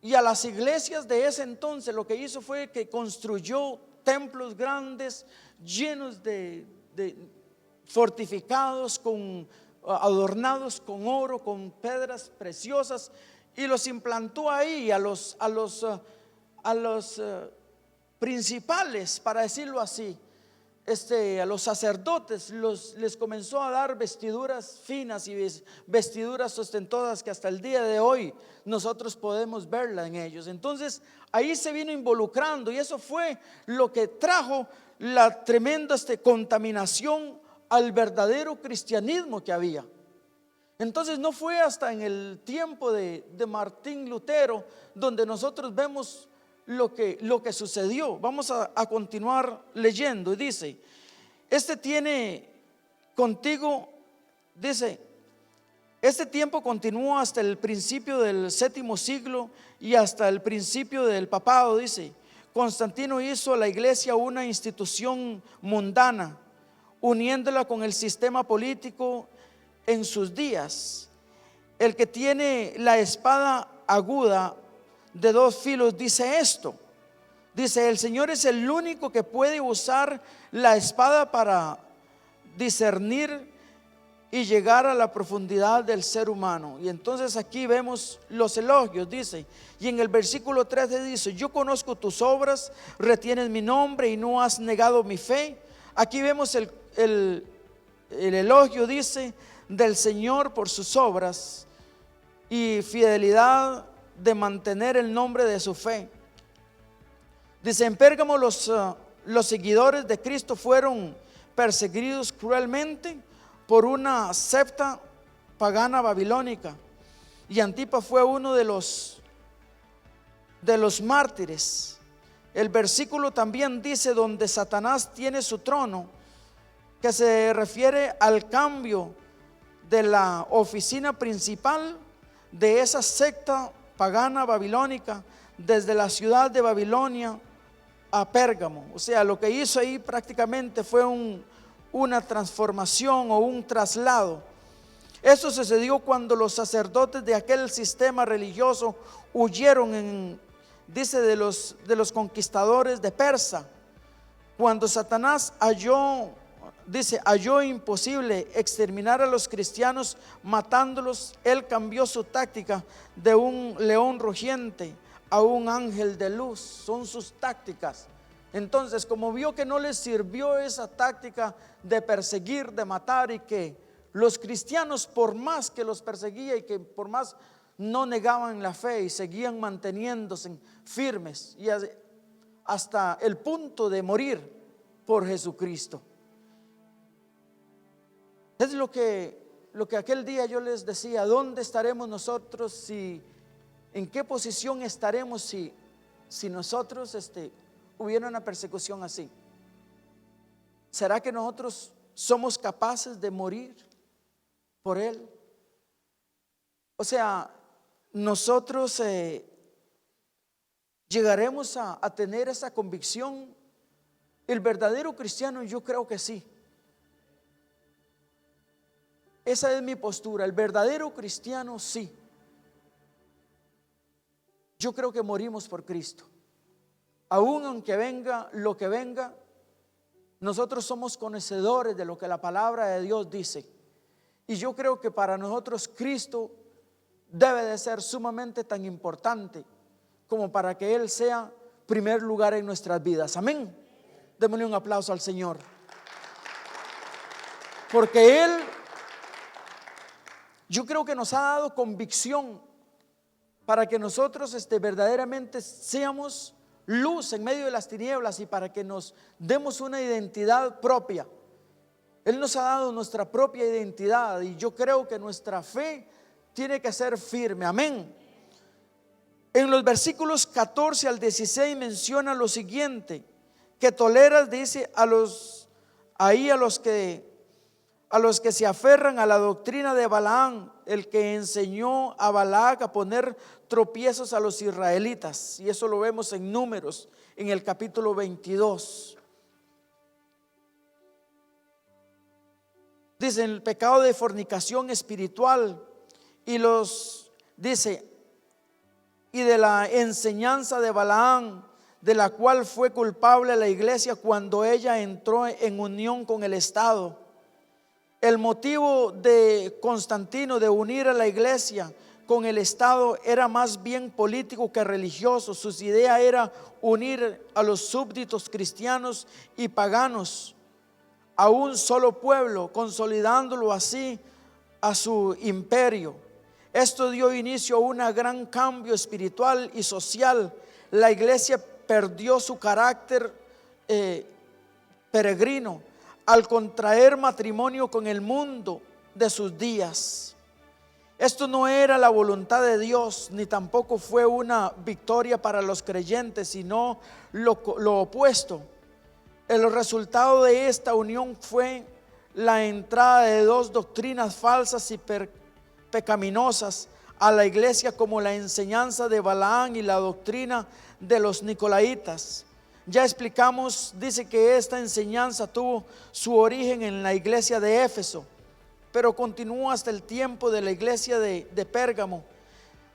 Speaker 1: y a las iglesias de ese entonces lo que hizo fue que construyó templos grandes, llenos de fortificados, adornados con oro, con piedras preciosas, y los implantó ahí a los principales, para decirlo así, a los sacerdotes les comenzó a dar vestiduras finas y vestiduras ostentosas que hasta el día de hoy nosotros podemos verla en ellos. Entonces ahí se vino involucrando, y eso fue lo que trajo la tremenda contaminación al verdadero cristianismo que había. Entonces no fue hasta en el tiempo de Martín Lutero donde nosotros vemos lo que sucedió. Vamos a continuar leyendo, y dice: tiene contigo, dice, este tiempo continuó hasta el principio del 7º siglo y hasta el principio del papado. Dice: Constantino hizo a la iglesia una institución mundana, uniéndola con el sistema político en sus días. El que tiene la espada aguda de 2 filos dice esto. Dice: el Señor es el único que puede usar la espada para discernir y llegar a la profundidad del ser humano. Y entonces aquí vemos los elogios. Dice, y en el versículo 13 dice: yo conozco tus obras, retienes mi nombre y no has negado mi fe. Aquí vemos el elogio, dice, del Señor por sus obras y fidelidad de mantener el nombre de su fe. Dice: en Pérgamo los seguidores de Cristo fueron perseguidos cruelmente por una secta pagana babilónica, y Antipas fue uno de los mártires. El versículo también dice: donde Satanás tiene su trono, que se refiere al cambio de la oficina principal de esa secta pagana babilónica desde la ciudad de Babilonia a Pérgamo. O sea, lo que hizo ahí prácticamente fue una transformación o un traslado. Esto sucedió cuando los sacerdotes de aquel sistema religioso huyeron dice, de los conquistadores de Persia. Cuando Satanás halló imposible exterminar a los cristianos matándolos, él cambió su táctica de un león rugiente a un ángel de luz. Son sus tácticas. Entonces, como vio que no les sirvió esa táctica de perseguir, de matar, y que los cristianos, por más que los perseguía y que por más no negaban la fe y seguían manteniéndose firmes y hasta el punto de morir por Jesucristo. Es lo que aquel día yo les decía: ¿dónde estaremos nosotros? ¿En qué posición estaremos si nosotros hubiera una persecución así? ¿Será que nosotros somos capaces de morir por Él? O sea, nosotros llegaremos a tener esa convicción. El verdadero cristiano, yo creo que sí. Esa es mi postura. El verdadero cristiano, sí. Yo creo que morimos por Cristo. Aún aunque venga lo que venga, nosotros somos conocedores de lo que la palabra de Dios dice. Y yo creo que para nosotros Cristo debe de ser sumamente tan importante como para que Él sea primer lugar en nuestras vidas. Amén. Démosle un aplauso al Señor. Porque Él yo creo que nos ha dado convicción para que nosotros verdaderamente seamos luz en medio de las tinieblas y para que nos demos una identidad propia. Él nos ha dado nuestra propia identidad y yo creo que nuestra fe tiene que ser firme. Amén. En los versículos 14 al 16 menciona lo siguiente: que toleras, dice, a los que se aferran a la doctrina de Balaam, el que enseñó a Balac a poner tropiezos a los israelitas. Y eso lo vemos en Números, en el capítulo 22. Dice, el pecado de fornicación espiritual dice, y de la enseñanza de Balaam, de la cual fue culpable la iglesia cuando ella entró en unión con el Estado. El motivo de Constantino de unir a la iglesia con el Estado era más bien político que religioso. Sus ideas era unir a los súbditos cristianos y paganos a un solo pueblo, consolidándolo así a su imperio. Esto dio inicio a un gran cambio espiritual y social. La iglesia perdió su carácter peregrino al contraer matrimonio con el mundo de sus días. Esto no era la voluntad de Dios, ni tampoco fue una victoria para los creyentes, sino lo opuesto. El resultado de esta unión fue la entrada de dos doctrinas falsas y pecaminosas a la iglesia, como la enseñanza de Balaam y la doctrina de los nicolaitas. Ya explicamos, dice que esta enseñanza tuvo su origen en la iglesia de Éfeso, pero continuó hasta el tiempo de la iglesia de Pérgamo,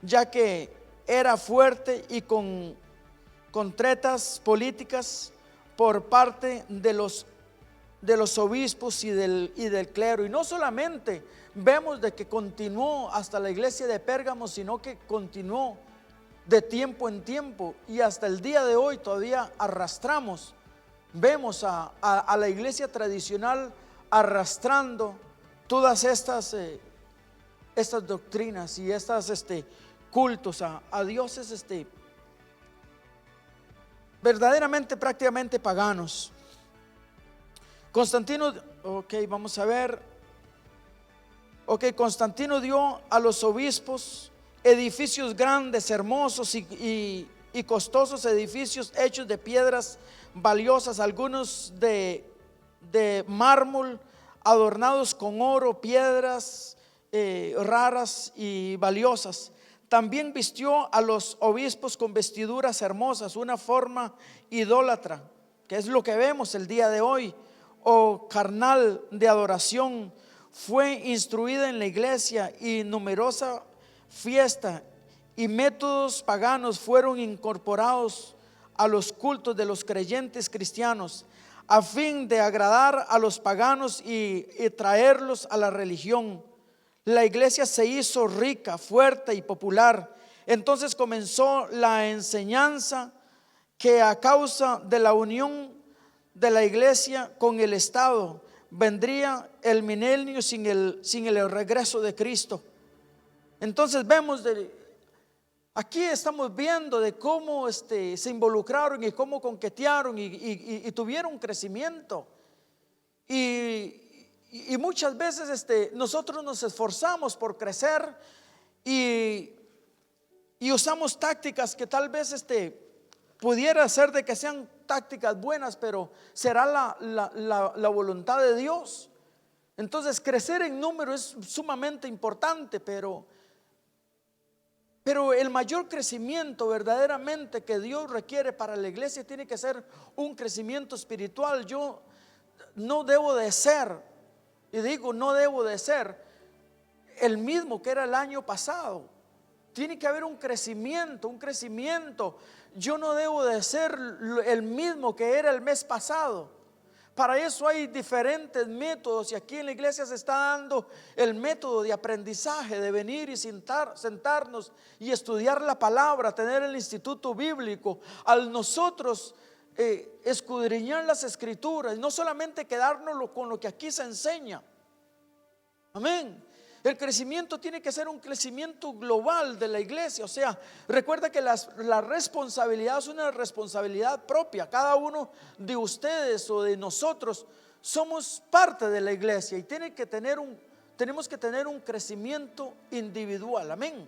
Speaker 1: ya que era fuerte y con tretas políticas por parte de los obispos y del clero. Y no solamente vemos de que continuó hasta la iglesia de Pérgamo, sino que continuó de tiempo en tiempo, y hasta el día de hoy todavía vemos a la iglesia tradicional arrastrando todas estas doctrinas y estos cultos a dioses verdaderamente prácticamente paganos. Constantino, vamos a ver. Constantino dio a los obispos edificios grandes, hermosos y costosos edificios hechos de piedras valiosas, algunos de mármol, adornados con oro, piedras raras y valiosas. También vistió a los obispos con vestiduras hermosas, una forma idólatra, que es lo que vemos el día de hoy, o carnal de adoración. Fue instruida en la iglesia, y numerosa fiesta y métodos paganos fueron incorporados a los cultos de los creyentes cristianos, a fin de agradar a los paganos y traerlos a la religión. La iglesia se hizo rica, fuerte y popular. Entonces comenzó la enseñanza que a causa de la unión de la iglesia con el Estado vendría el milenio sin el regreso de Cristo. Entonces vemos aquí estamos viendo de cómo se involucraron y cómo conquetearon y tuvieron crecimiento. Y muchas veces nosotros nos esforzamos por crecer y usamos tácticas que tal vez pudiera ser de que sean tácticas buenas, pero será la voluntad de Dios. Entonces crecer en número es sumamente importante, pero el mayor crecimiento verdaderamente que Dios requiere para la iglesia tiene que ser un crecimiento espiritual. Yo no debo de ser, y digo no debo de ser el mismo que era el año pasado. Tiene que haber un crecimiento. Yo no debo de ser el mismo que era el mes pasado. Para eso hay diferentes métodos, y aquí en la iglesia se está dando el método de aprendizaje, de venir y sentarnos y estudiar la palabra, tener el instituto bíblico. Al nosotros escudriñar las escrituras, no solamente quedárnoslo con lo que aquí se enseña, amén, El crecimiento tiene que ser un crecimiento global de la iglesia. O sea, recuerda que la responsabilidad es una responsabilidad propia. Cada uno de ustedes o de nosotros somos parte de la iglesia y tenemos que tener un crecimiento individual. Amén.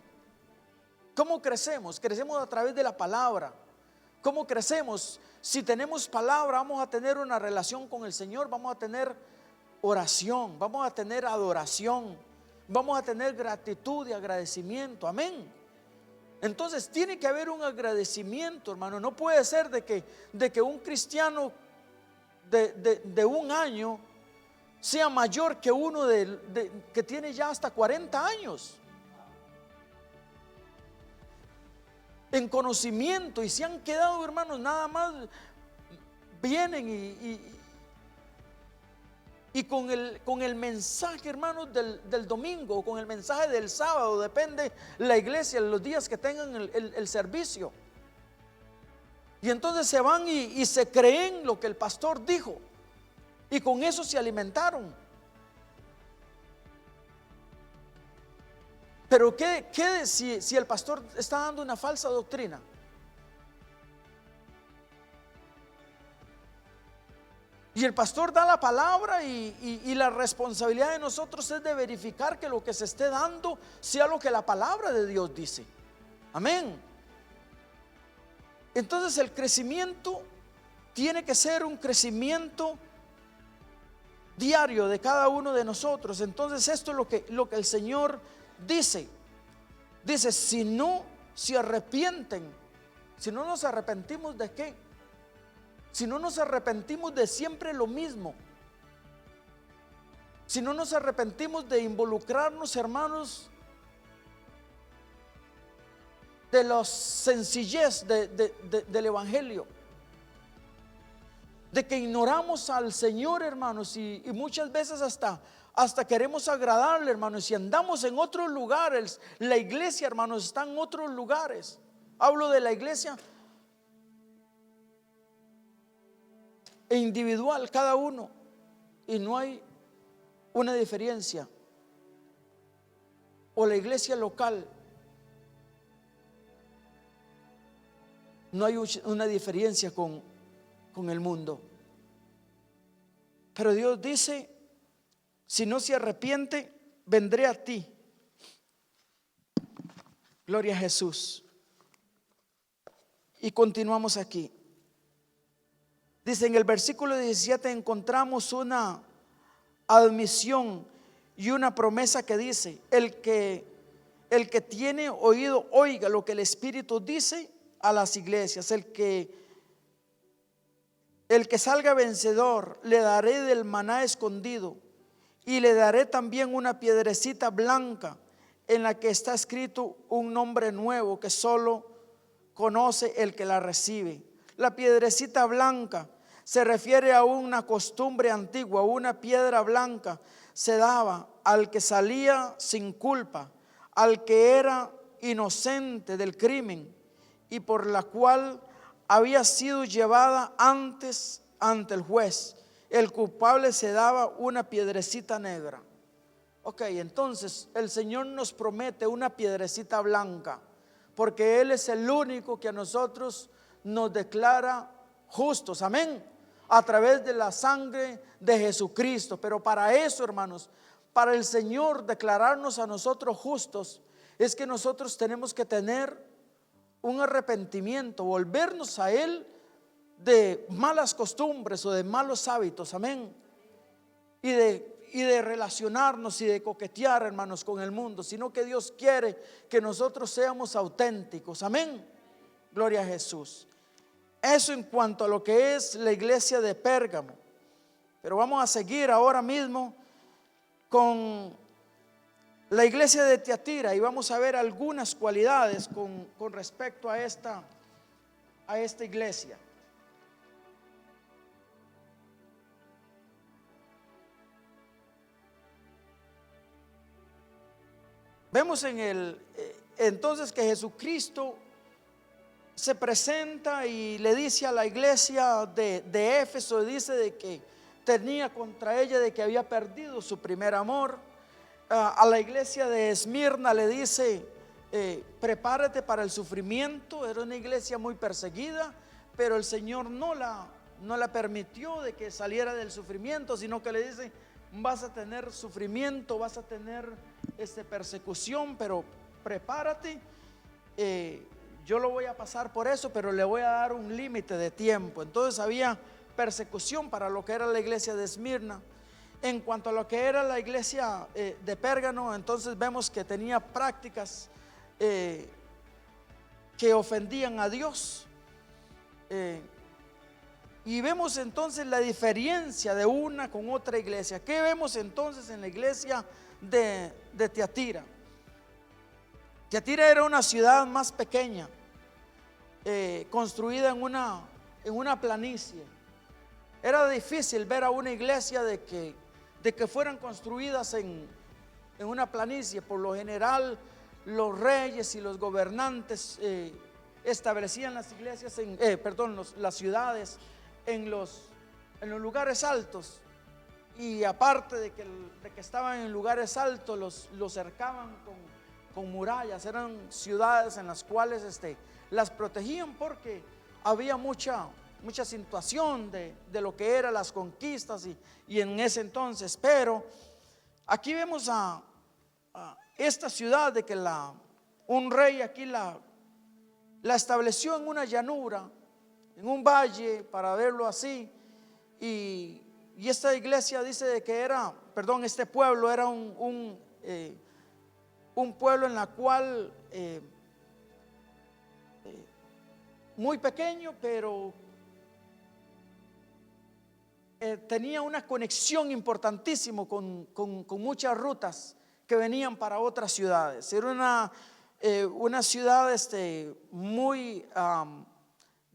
Speaker 1: ¿Cómo crecemos? Crecemos a través de la palabra. ¿Cómo crecemos? Si tenemos palabra, vamos a tener una relación con el Señor, vamos a tener oración, vamos a tener adoración, vamos a tener gratitud y agradecimiento. Amén. Entonces tiene que haber un agradecimiento, hermano. No puede ser de que un cristiano de un año sea mayor que uno que tiene ya hasta 40 años en conocimiento, y se han quedado, hermanos, nada más vienen y con el mensaje, hermanos, del domingo, o con el mensaje del sábado, depende la iglesia, los días que tengan el servicio. Y entonces se van y se creen lo que el pastor dijo, y con eso se alimentaron. Pero ¿qué si el pastor está dando una falsa doctrina? Y el pastor da la palabra y la responsabilidad de nosotros es de verificar que lo que se esté dando sea lo que la palabra de Dios dice. Amén. Entonces el crecimiento tiene que ser un crecimiento diario de cada uno de nosotros. Entonces esto es lo que el Señor dice. Dice, si no se arrepienten, si no nos arrepentimos ¿de qué? Si no nos arrepentimos de siempre lo mismo, si no nos arrepentimos de involucrarnos, hermanos, de la sencillez del evangelio, de que ignoramos al Señor, hermanos, y muchas veces hasta queremos agradarle, hermanos, y andamos en otros lugares. La iglesia, hermanos, está en otros lugares. Hablo de la iglesia individual, cada uno, y no hay una diferencia. O la iglesia local, no hay una diferencia con el mundo. Pero Dios dice, si no se arrepiente, vendré a ti. Gloria a Jesús. Y continuamos aquí. Dice, en el versículo 17 encontramos una admisión y una promesa que dice, el que tiene oído, oiga lo que el Espíritu dice a las iglesias. El que salga vencedor, le daré del maná escondido, y le daré también una piedrecita blanca en la que está escrito un nombre nuevo que solo conoce el que la recibe. La piedrecita blanca se refiere a una costumbre antigua. Una piedra blanca se daba al que salía sin culpa, al que era inocente del crimen y por la cual había sido llevada antes ante el juez. El culpable se daba una piedrecita negra. Ok, entonces el Señor nos promete una piedrecita blanca, porque Él es el único que a nosotros nos declara justos. Amén. A través de la sangre de Jesucristo. Pero para eso, hermanos, para el Señor declararnos a nosotros justos, es que nosotros tenemos que tener un arrepentimiento, volvernos a Él de malas costumbres o de malos hábitos. Amén. Y de relacionarnos y de coquetear, hermanos, con el mundo, sino que Dios quiere que nosotros seamos auténticos. Amén. Gloria a Jesús. Eso en cuanto a lo que es la iglesia de Pérgamo. Pero vamos a seguir ahora mismo con la iglesia de Tiatira y vamos a ver algunas cualidades con respecto a esta iglesia. Vemos entonces que Jesucristo se presenta y le dice a la iglesia de Éfeso, dice de que tenía contra ella de que había perdido su primer amor. a la iglesia de Esmirna le dice, prepárate para el sufrimiento. Era una iglesia muy perseguida, pero el Señor no la permitió de que saliera del sufrimiento, sino que le dice, vas a tener sufrimiento, vas a tener persecución, pero prepárate. Yo lo voy a pasar por eso, pero le voy a dar un límite de tiempo. Entonces había persecución para lo que era la iglesia de Esmirna. En cuanto a lo que era la iglesia de Pérgamo, entonces vemos que tenía prácticas que ofendían a Dios. Y vemos entonces la diferencia de una con otra iglesia. ¿Qué vemos entonces en la iglesia de Tiatira? Tiatira era una ciudad más pequeña, construida en una planicie. Era difícil ver a una iglesia de que fueran construidas en una planicie. Por lo general, los reyes y los gobernantes establecían las iglesias las ciudades en los lugares altos, y aparte de que estaban en lugares altos, los cercaban con murallas. Eran ciudades en las cuales las protegían, porque había mucha situación de lo que eran las conquistas y en ese entonces. Pero aquí vemos a esta ciudad de que un rey aquí la estableció en una llanura, en un valle, para verlo así. Y esta iglesia dice de que este pueblo era un pueblo en la cual muy pequeño, pero tenía una conexión importantísima con muchas rutas que venían para otras ciudades. Era una ciudad muy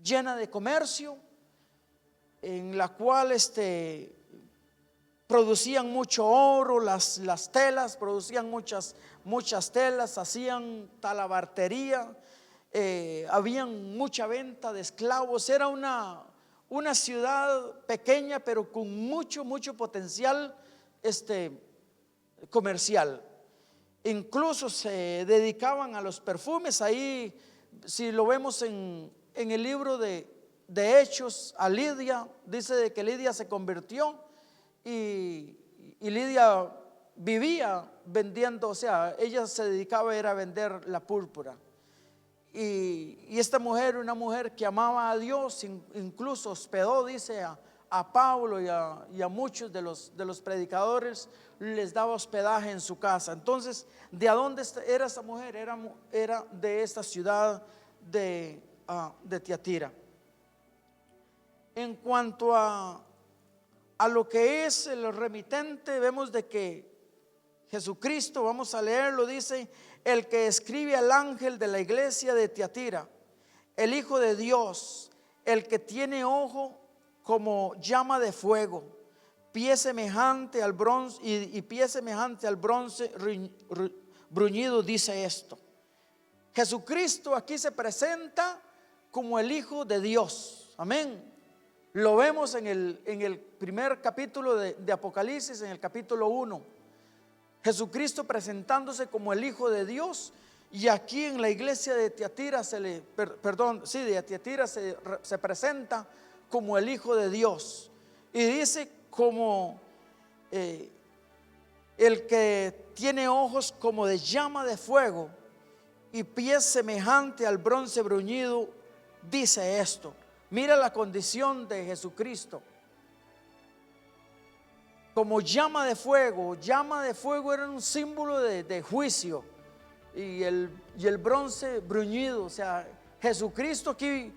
Speaker 1: llena de comercio, en la cual producían mucho oro. Las telas, producían muchas telas, hacían talabartería, habían mucha venta de esclavos. Era una ciudad pequeña, pero con mucho potencial comercial. Incluso se dedicaban a los perfumes. Ahí, si lo vemos en el libro de Hechos, a Lidia, dice de que Lidia se convirtió y Lidia vivía vendiendo, o sea, ella se dedicaba a vender la púrpura. Y esta mujer, una mujer que amaba a Dios, incluso hospedó, dice, a Pablo y a muchos de los predicadores, les daba hospedaje en su casa. Entonces, ¿de dónde era esta mujer? Era de esta ciudad de Tiatira. En cuanto a lo que es el remitente, vemos de que Jesucristo, vamos a leerlo, dice: el que escribe al ángel de la iglesia de Tiatira, el Hijo de Dios, el que tiene ojo como llama de fuego, pie semejante al bronce y pie semejante al bronce bruñido, dice esto. Jesucristo aquí se presenta como el Hijo de Dios. Amén. Lo vemos en el primer capítulo de Apocalipsis, en el capítulo 1. Jesucristo presentándose como el Hijo de Dios. Y aquí en la iglesia de Tiatira se presenta como el Hijo de Dios. Y dice como el que tiene ojos como de llama de fuego y pies semejante al bronce bruñido, dice esto. Mira la condición de Jesucristo. Como llama de fuego era un símbolo de juicio. Y el bronce bruñido, o sea, Jesucristo aquí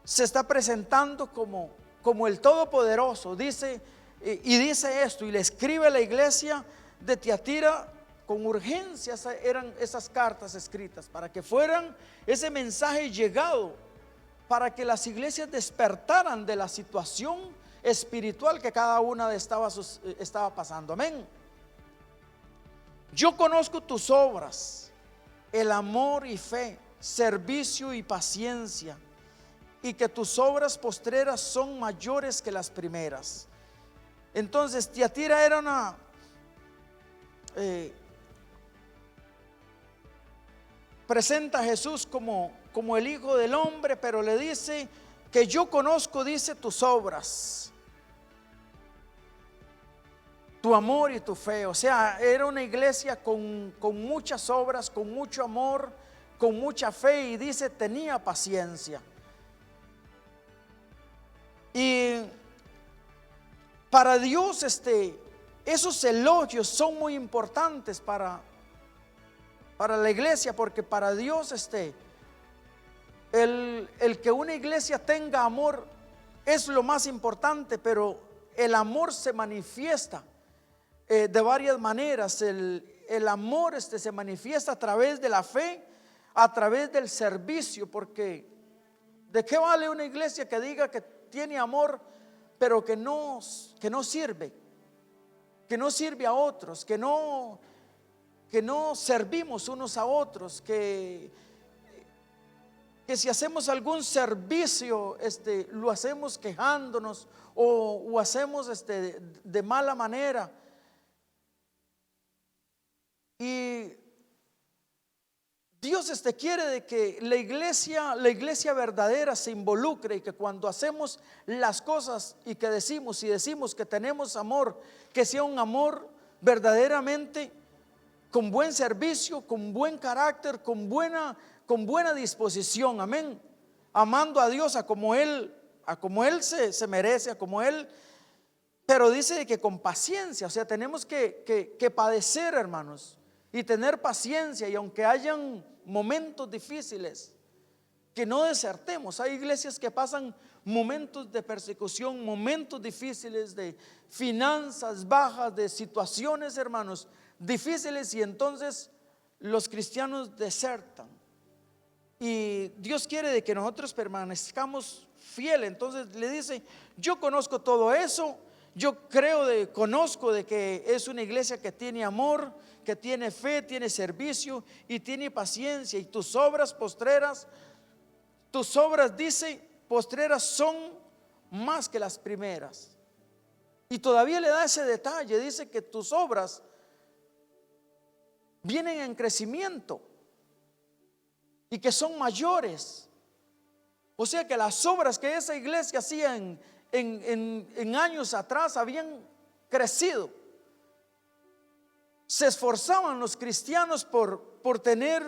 Speaker 1: se está presentando como el Todopoderoso. Dice esto, y le escribe a la iglesia de Tiatira con urgencia. Eran esas cartas escritas para que fueran ese mensaje llegado, para que las iglesias despertaran de la situación espiritual que cada una estaba pasando. Amén. Yo conozco tus obras, el amor y fe, servicio y paciencia, y que tus obras postreras son mayores que las primeras. Entonces Tiatira era presenta a Jesús como el Hijo del Hombre, pero le dice que yo conozco, dice, tus obras, tu amor y tu fe. O sea, era una iglesia con muchas obras, con mucho amor, con mucha fe, y dice, tenía paciencia. Y para Dios esos elogios son muy importantes para la iglesia, porque para Dios el que una iglesia tenga amor es lo más importante, pero el amor se manifiesta de varias maneras. El amor se manifiesta a través de la fe, a través del servicio, porque ¿de qué vale una iglesia que diga que tiene amor, pero que no sirve a otros, que no servimos unos a otros, que si hacemos algún servicio lo hacemos quejándonos o hacemos de mala manera? Y Dios quiere de que la iglesia verdadera se involucre, y que cuando hacemos las cosas y que decimos que tenemos amor, que sea un amor verdaderamente con buen servicio, con buen carácter, con buena disposición, amén, amando a Dios a como Él se merece, a como Él. Pero dice que con paciencia, o sea, tenemos que padecer, hermanos, y tener paciencia, y aunque hayan momentos difíciles, que no desertemos. Hay iglesias que pasan momentos de persecución, momentos difíciles, de finanzas bajas, de situaciones, hermanos, difíciles, y entonces los cristianos desertan. Y Dios quiere de que nosotros permanezcamos fieles. Entonces le dice, yo conozco todo eso, yo conozco de que es una iglesia que tiene amor, que tiene fe, tiene servicio y tiene paciencia. Y tus obras postreras, dice, postreras son más que las primeras. Y todavía le da ese detalle, dice que tus obras vienen en crecimiento y que son mayores. O sea que las obras que esa iglesia hacía en años atrás habían crecido. Se esforzaban los cristianos por tener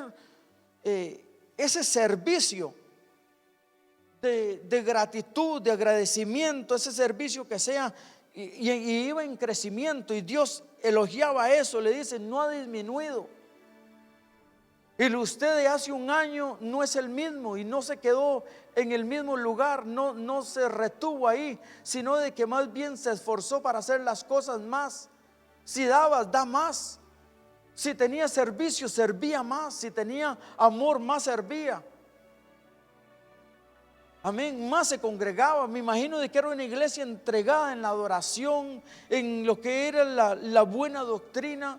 Speaker 1: ese servicio de gratitud, de agradecimiento, ese servicio que sea, y iba en crecimiento, y Dios elogiaba eso. Le dice, no ha disminuido. Y usted de hace un año no es el mismo, y no se quedó en el mismo lugar, no se retuvo ahí, sino de que más bien se esforzó para hacer las cosas más. Si dabas, da más. Si tenía servicio, servía más. Si tenía amor, más servía. Amén, más se congregaba. Me imagino de que era una iglesia entregada en la adoración, en lo que era la buena doctrina.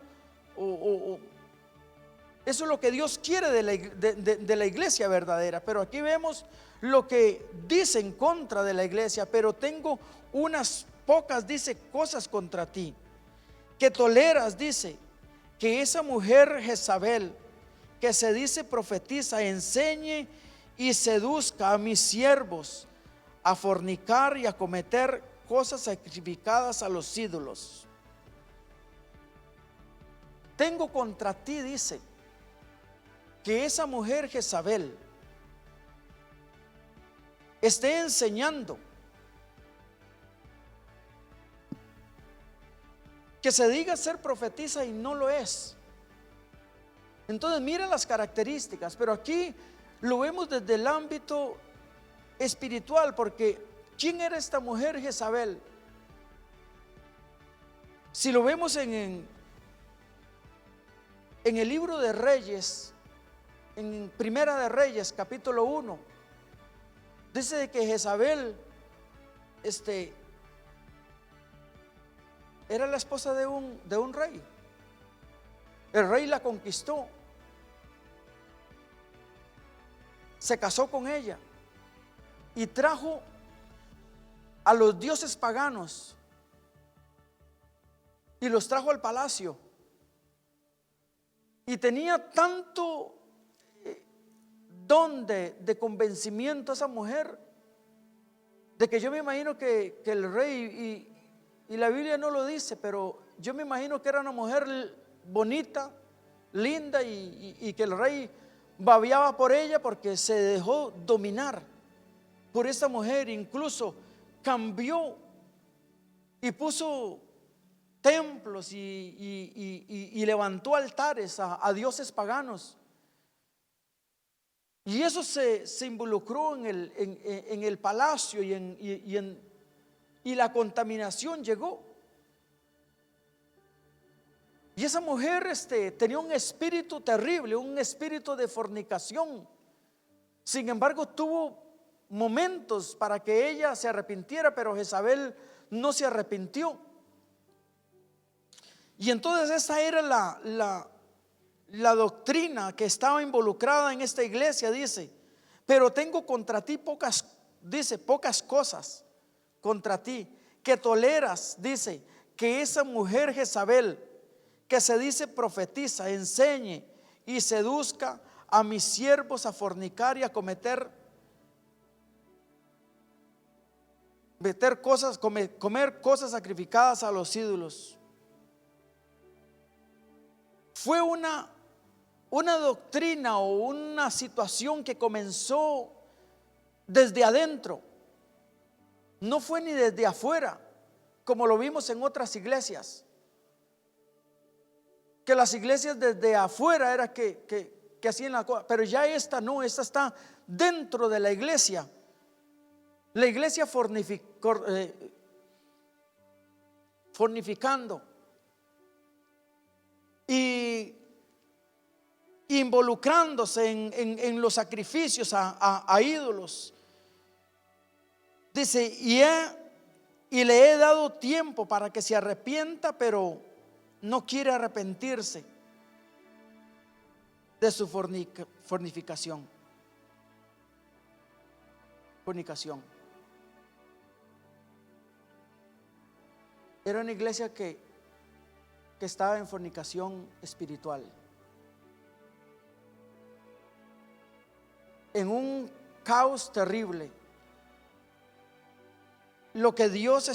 Speaker 1: Eso es lo que Dios quiere de la iglesia verdadera. Pero aquí vemos lo que dice en contra de la iglesia. Pero tengo unas pocas, dice, cosas contra ti, que toleras, dice, que esa mujer Jezabel, que se dice profetiza, enseñe y seduzca a mis siervos a fornicar y a cometer cosas sacrificadas a los ídolos. Tengo contra ti, dice, que esa mujer Jezabel esté enseñando, que se diga ser profetisa y no lo es. Entonces miren las características, pero aquí lo vemos desde el ámbito espiritual, porque ¿quién era esta mujer Jezabel? Si lo vemos en el libro de Reyes, en Primera de Reyes, capítulo 1, dice que Jezabel era la esposa de un rey. El rey la conquistó, se casó con ella y trajo a los dioses paganos y los trajo al palacio. Y tenía tanto don de convencimiento a esa mujer, de que yo me imagino que el rey, y la Biblia no lo dice, pero yo me imagino que era una mujer bonita, linda, y que el rey babiaba por ella porque se dejó dominar por esta mujer. Incluso cambió y puso templos y levantó altares a dioses paganos. Y eso se involucró en el palacio, y la contaminación llegó. Y esa mujer tenía un espíritu terrible, un espíritu de fornicación. Sin embargo, tuvo momentos para que ella se arrepintiera, pero Jezabel no se arrepintió. Y entonces esa era la doctrina que estaba involucrada en esta iglesia. Dice: pero tengo contra ti pocas cosas contra ti, que toleras, dice, que esa mujer Jezabel, que se dice profetiza, enseñe y seduzca a mis siervos a fornicar y a comer cosas sacrificadas a los ídolos. Fue una doctrina o una situación que comenzó desde adentro, no fue ni desde afuera, como lo vimos en otras iglesias, que las iglesias desde afuera era que hacían la cosa, pero ya esta no, esta está dentro de la iglesia. La iglesia fornificando y involucrándose en los sacrificios a ídolos. Dice: y le he dado tiempo para que se arrepienta, pero no quiere arrepentirse de su fornicación. Era una iglesia que estaba en fornicación espiritual, en un caos terrible. Lo que Dios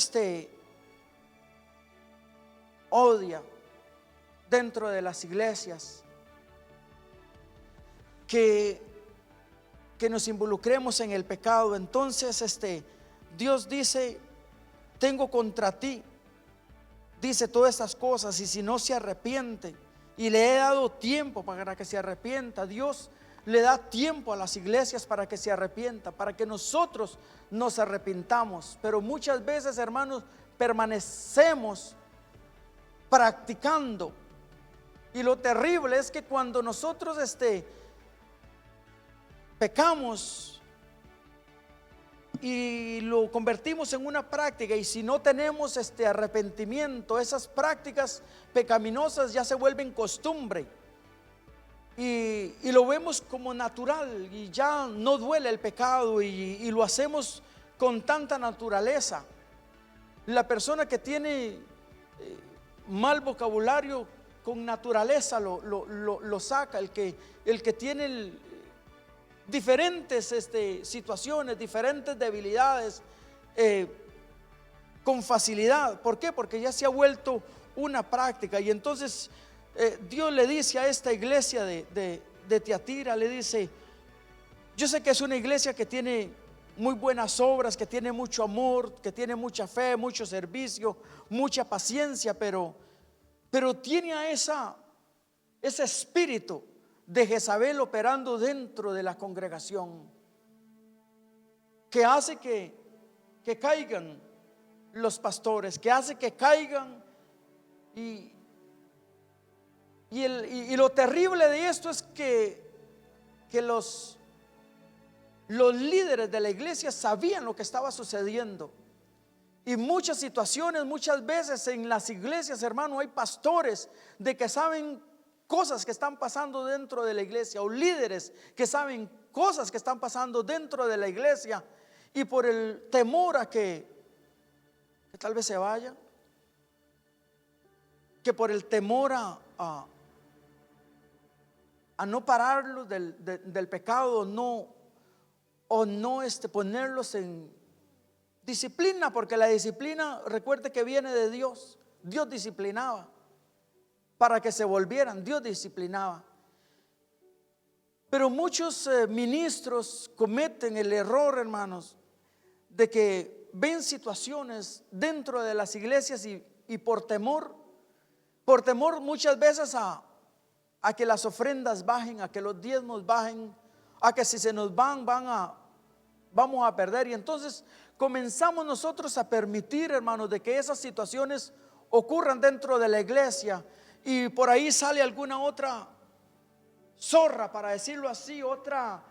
Speaker 1: odia dentro de las iglesias, que nos involucremos en el pecado. Entonces Dios dice: tengo contra ti, dice, todas estas cosas, y si no se arrepiente, y le he dado tiempo para que se arrepienta. Dios le da tiempo a las iglesias para que se arrepienta, para que nosotros nos arrepintamos. Pero muchas veces, hermanos, permanecemos practicando. Y lo terrible es que cuando nosotros pecamos y lo convertimos en una práctica, y si no tenemos arrepentimiento, esas prácticas pecaminosas ya se vuelven costumbre. Y lo vemos como natural, y ya no duele el pecado, y lo hacemos con tanta naturaleza. La persona que tiene mal vocabulario, con naturaleza lo saca. El que tiene diferentes situaciones, diferentes debilidades, con facilidad. ¿Por qué? Porque ya se ha vuelto una práctica. Y entonces Dios le dice a esta iglesia de Tiatira, le dice: yo sé que es una iglesia que tiene muy buenas obras, que tiene mucho amor, que tiene mucha fe, mucho servicio, mucha paciencia, pero tiene a ese espíritu de Jezabel operando dentro de la congregación, que hace que caigan los pastores, que hace que caigan. Y lo terrible de esto es que los líderes de la iglesia sabían lo que estaba sucediendo. Y muchas situaciones, muchas veces en las iglesias, hermano, hay pastores de que saben cosas que están pasando dentro de la iglesia, o líderes que saben cosas que están pasando dentro de la iglesia, y por el temor a que tal vez se vaya, que por el temor a a no pararlos del pecado, o no ponerlos en disciplina, porque la disciplina, recuerde que viene de Dios. Dios disciplinaba para que se volvieran, Dios disciplinaba. Pero muchos ministros cometen el error, hermanos, de que ven situaciones dentro de las iglesias y por temor muchas veces a que las ofrendas bajen, a que los diezmos bajen, a que si se nos vamos a perder. Y entonces comenzamos nosotros a permitir, hermanos, de que esas situaciones ocurran dentro de la iglesia, y por ahí sale alguna otra zorra, para decirlo así, otra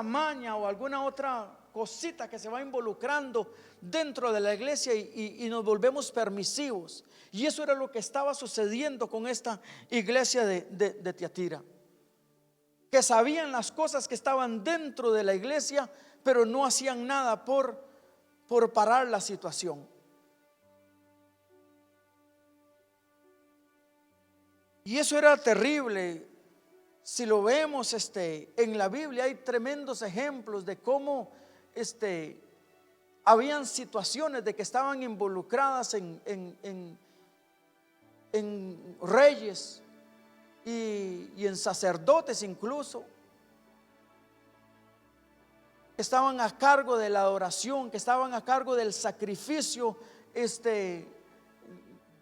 Speaker 1: maña o alguna otra cosita que se va involucrando dentro de la iglesia, y nos volvemos permisivos. Y eso era lo que estaba sucediendo con esta iglesia de Tiatira, que sabían las cosas que estaban dentro de la iglesia, pero no hacían nada por parar la situación. Y eso era terrible. Si lo vemos en la Biblia, hay tremendos ejemplos de cómo habían situaciones de que estaban involucradas en reyes y en sacerdotes incluso, que estaban a cargo de la adoración, que estaban a cargo del sacrificio,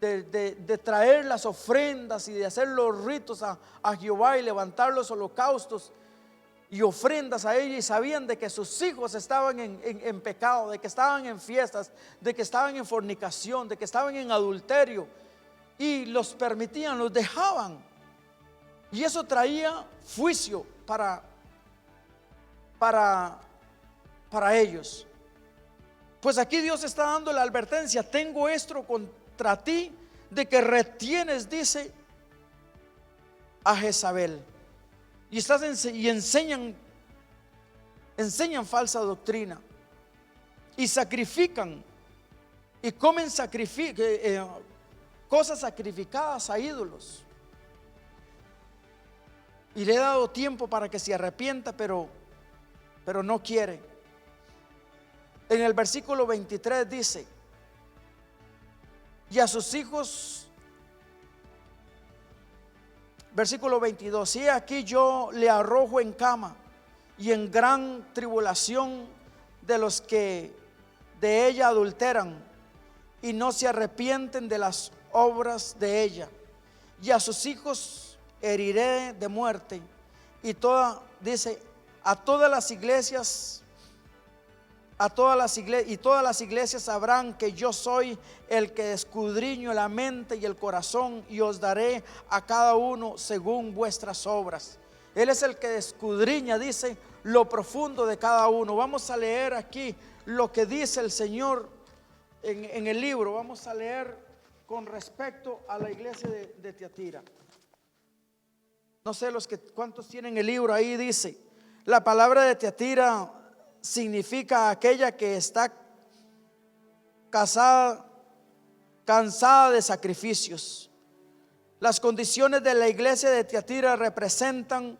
Speaker 1: de traer las ofrendas y de hacer los ritos a Jehová y levantar los holocaustos y ofrendas a ella, y sabían de que sus hijos estaban en pecado, de que estaban en fiestas, de que estaban en fornicación, de que estaban en adulterio, y los permitían, los dejaban, y eso traía juicio para ellos. Pues aquí Dios está dando la advertencia: tengo esto contra ti, de que retienes, dice, a Jezabel, y enseñan falsa doctrina, y sacrifican y comen cosas sacrificadas a ídolos. Y le he dado tiempo para que se arrepienta, pero no quiere. En el versículo 23 dice: y a sus hijos, versículo 22, y aquí yo le arrojo en cama y en gran tribulación de los que de ella adulteran y no se arrepienten de las obras de ella. Y a sus hijos heriré de muerte, y dice, todas las iglesias sabrán que yo soy el que escudriño la mente y el corazón, y os daré a cada uno según vuestras obras. Él es el que escudriña, dice, lo profundo de cada uno. Vamos a leer aquí lo que dice el Señor en el libro. Vamos a leer con respecto a la iglesia de Tiatira. No sé cuántos tienen el libro ahí. Dice: la palabra de Tiatira significa aquella que está cansada de sacrificios. Las condiciones de la iglesia de Tiatira representan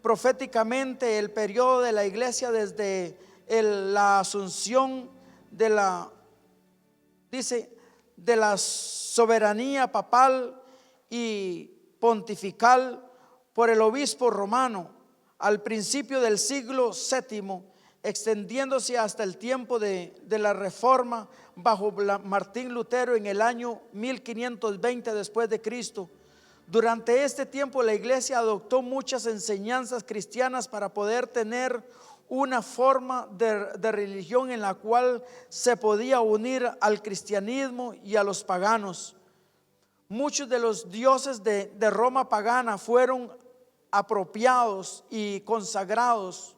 Speaker 1: proféticamente el periodo de la iglesia desde la asunción de la soberanía papal y pontifical por el obispo romano al principio del siglo VII, extendiéndose hasta el tiempo de la Reforma bajo Martín Lutero en el año 1520 después de Cristo. Durante este tiempo la iglesia adoptó muchas enseñanzas cristianas para poder tener una forma de religión en la cual se podía unir al cristianismo y a los paganos. Muchos de los dioses de Roma pagana fueron apropiados y consagrados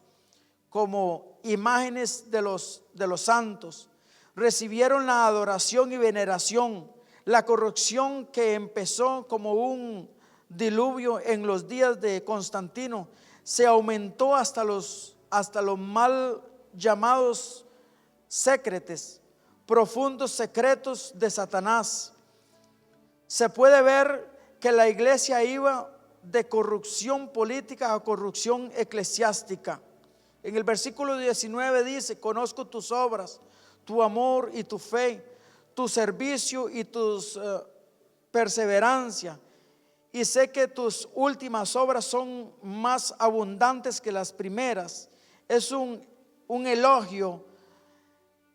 Speaker 1: como imágenes de los santos. Recibieron la adoración y veneración. La corrupción que empezó como un diluvio en los días de Constantino se aumentó hasta los mal llamados secretos, profundos secretos de Satanás. Se puede ver que la iglesia iba de corrupción política a corrupción eclesiástica. En el versículo 19 dice: conozco tus obras, tu amor y tu fe, tu servicio y tus perseverancia, y sé que tus últimas obras son más abundantes que las primeras. Es un elogio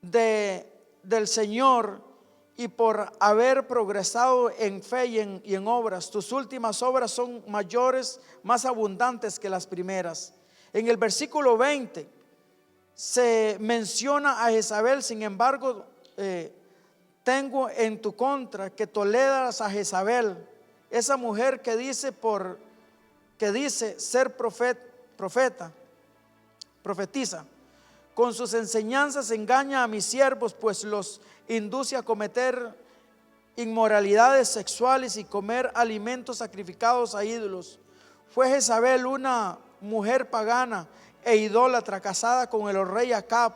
Speaker 1: del Señor, y por haber progresado en fe y en obras. Tus últimas obras son mayores, más abundantes que las primeras. En el versículo 20 se menciona a Jezabel. Sin embargo, tengo en tu contra que toleras a Jezabel, esa mujer que dice ser profetiza. Con sus enseñanzas engaña a mis siervos, pues los induce a cometer inmoralidades sexuales y comer alimentos sacrificados a ídolos. Fue Jezabel una mujer pagana e idólatra, casada con el rey Acab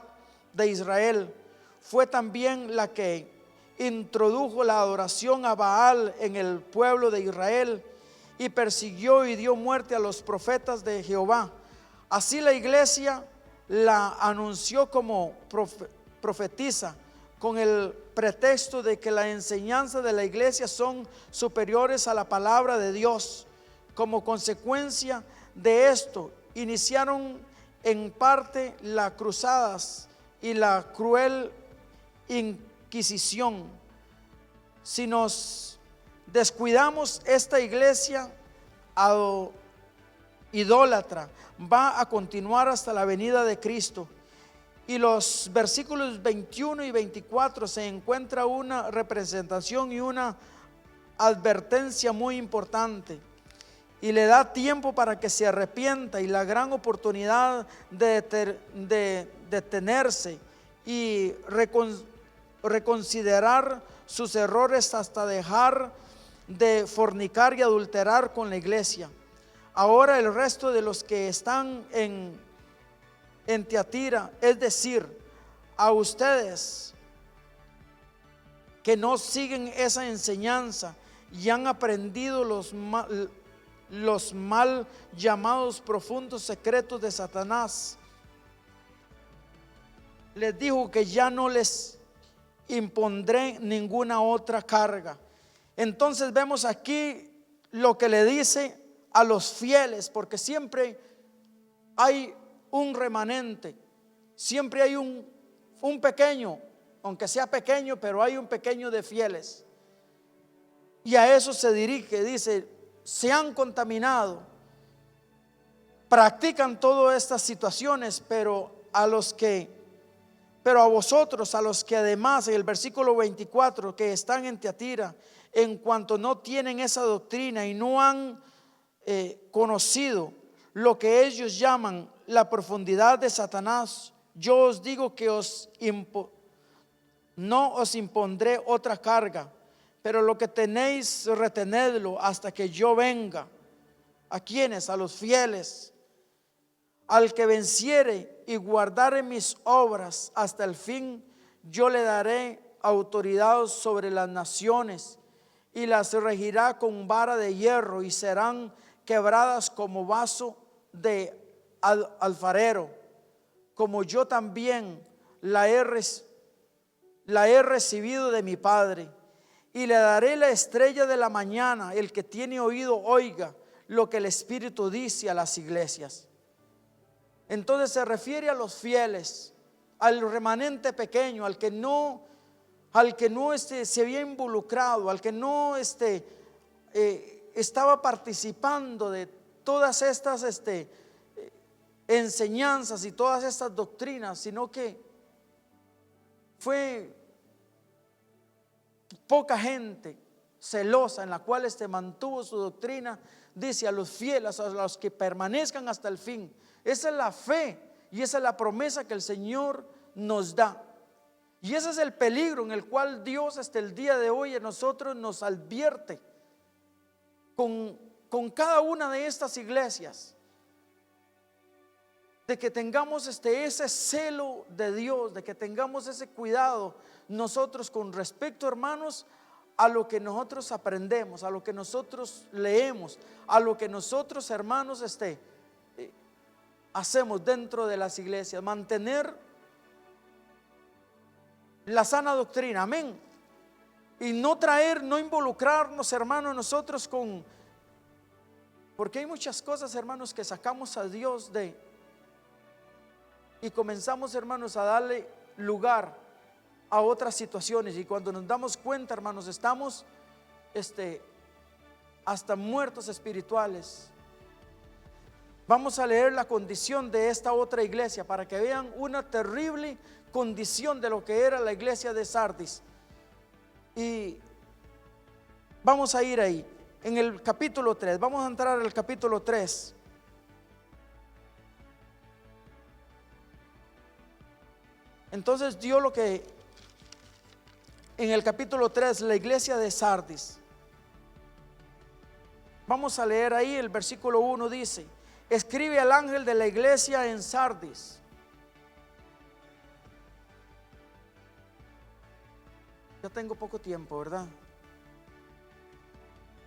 Speaker 1: de Israel. Fue también la que introdujo la adoración a Baal en el pueblo de Israel y persiguió y dio muerte a los profetas de Jehová. Así la iglesia la anunció como profetiza, con el pretexto de que la enseñanza de la iglesia son superiores a la palabra de Dios. Como consecuencia de esto, iniciaron en parte las cruzadas y la cruel Inquisición. Si nos descuidamos, esta iglesia idólatra va a continuar hasta la venida de Cristo. Y los versículos 21 y 24 se encuentra una representación y una advertencia muy importante, y le da tiempo para que se arrepienta y la gran oportunidad de detenerse y reconsiderar sus errores hasta dejar de fornicar y adulterar con la iglesia. Ahora el resto de los que están en Tiatira, es decir, a ustedes que no siguen esa enseñanza y han aprendido los mal llamados profundos secretos de Satanás, les dijo que ya no les impondré ninguna otra carga. Entonces vemos aquí lo que le dice a los fieles, porque siempre hay un remanente, siempre hay un pequeño, aunque sea pequeño, pero hay un pequeño de fieles, y a eso se dirige. Dice: se han contaminado, practican todas estas situaciones, pero a vosotros, a los que además, en el versículo 24, que están en Tiatira, en cuanto no tienen esa doctrina y no han conocido lo que ellos llaman la profundidad de Satanás, yo os digo que no os impondré otra carga, pero lo que tenéis, retenedlo hasta que yo venga. ¿A quiénes? A los fieles. Al que venciere y guardare mis obras hasta el fin, yo le daré autoridad sobre las naciones, y las regirá con vara de hierro, y serán quebradas como vaso de alfarero, como yo también la he recibido de mi Padre. Y le daré la estrella de la mañana. El que tiene oído, oiga lo que el Espíritu dice a las iglesias. Entonces se refiere a los fieles, al remanente pequeño, al que no se había involucrado, al que no estaba participando de todas estas enseñanzas y todas estas doctrinas, sino que fue poca gente celosa en la cual mantuvo su doctrina. Dice: a los fieles, a los que permanezcan hasta el fin. Esa es la fe y esa es la promesa que el Señor nos da. Y ese es el peligro en el cual Dios hasta el día de hoy a nosotros nos advierte con cada una de estas iglesias, de que tengamos ese celo de Dios, de que tengamos ese cuidado nosotros con respecto, hermanos, a lo que nosotros aprendemos, a lo que nosotros leemos, a lo que nosotros, hermanos, hacemos dentro de las iglesias. Mantener la sana doctrina, amén. Y no involucrarnos, hermanos, nosotros porque hay muchas cosas, hermanos, que sacamos a Dios y comenzamos, hermanos, a darle lugar a otras situaciones, y cuando nos damos cuenta, hermanos, estamos hasta muertos espirituales. Vamos a leer la condición de esta otra iglesia para que vean una terrible condición de lo que era la iglesia de Sardis. Y vamos a ir ahí en el capítulo 3. Vamos a entrar al capítulo 3. Entonces dio lo que en el capítulo 3, la iglesia de Sardis. Vamos a leer ahí el versículo 1, dice: escribe al ángel de la iglesia en Sardis. Ya tengo poco tiempo, ¿verdad?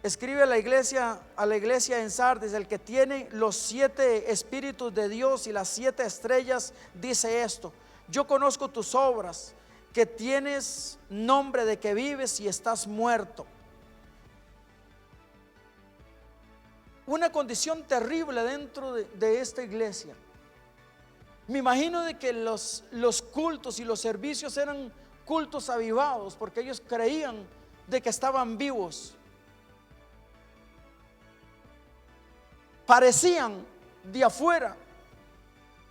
Speaker 1: Escribe a la iglesia en Sardis, el que tiene los 7 espíritus de Dios y las 7 estrellas, dice esto: yo conozco tus obras, que tienes nombre de que vives y estás muerto. Una condición terrible dentro de esta iglesia. Me imagino de que los cultos y los servicios eran cultos avivados, porque ellos creían de que estaban vivos. Parecían de afuera,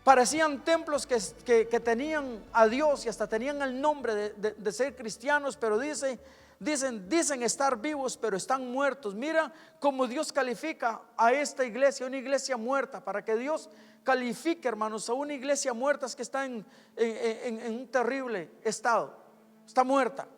Speaker 1: parecían templos que tenían a Dios y hasta tenían el nombre de ser cristianos, pero dicen estar vivos, pero están muertos. Mira cómo Dios califica a esta iglesia, una iglesia muerta. Para que Dios califique, hermanos, a una iglesia muerta, es que está en un terrible estado, está muerta.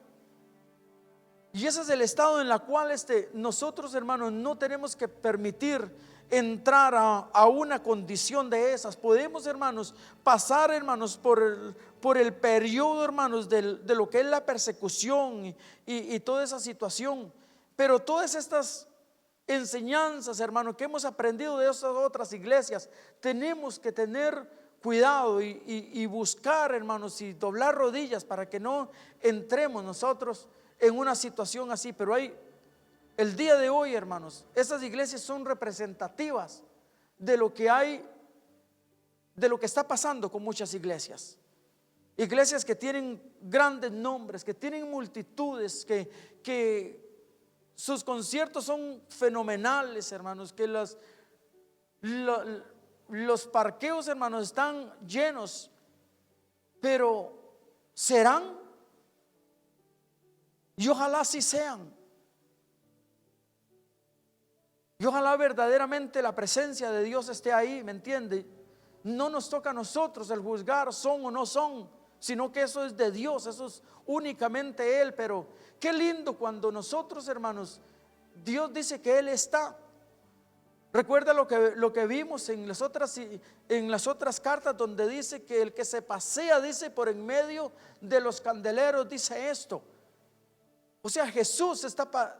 Speaker 1: Y ese es el estado en el cual nosotros, hermanos, no tenemos que permitir entrar a una condición de esas. Podemos, hermanos, pasar, hermanos, por el periodo, hermanos, de lo que es la persecución y toda esa situación, pero todas estas enseñanzas, hermanos, que hemos aprendido de esas otras iglesias, tenemos que tener cuidado y buscar, hermanos, y doblar rodillas para que no entremos nosotros en una situación así. Pero el día de hoy, hermanos, esas iglesias son representativas de lo que hay, de lo que está pasando con muchas iglesias. Iglesias que tienen grandes nombres, que tienen multitudes, que sus conciertos son fenomenales, hermanos, que los parqueos, hermanos, están llenos. Pero ¿serán? Y ojalá sí sean. Y ojalá verdaderamente la presencia de Dios esté ahí, ¿me entiende? No nos toca a nosotros el juzgar son o no son, sino que eso es de Dios, eso es únicamente Él. Pero qué lindo cuando nosotros, hermanos, Dios dice que Él está. Recuerda lo que vimos en las otras cartas, donde dice que el que se pasea, dice, por en medio de los candeleros, dice esto. O sea, Jesús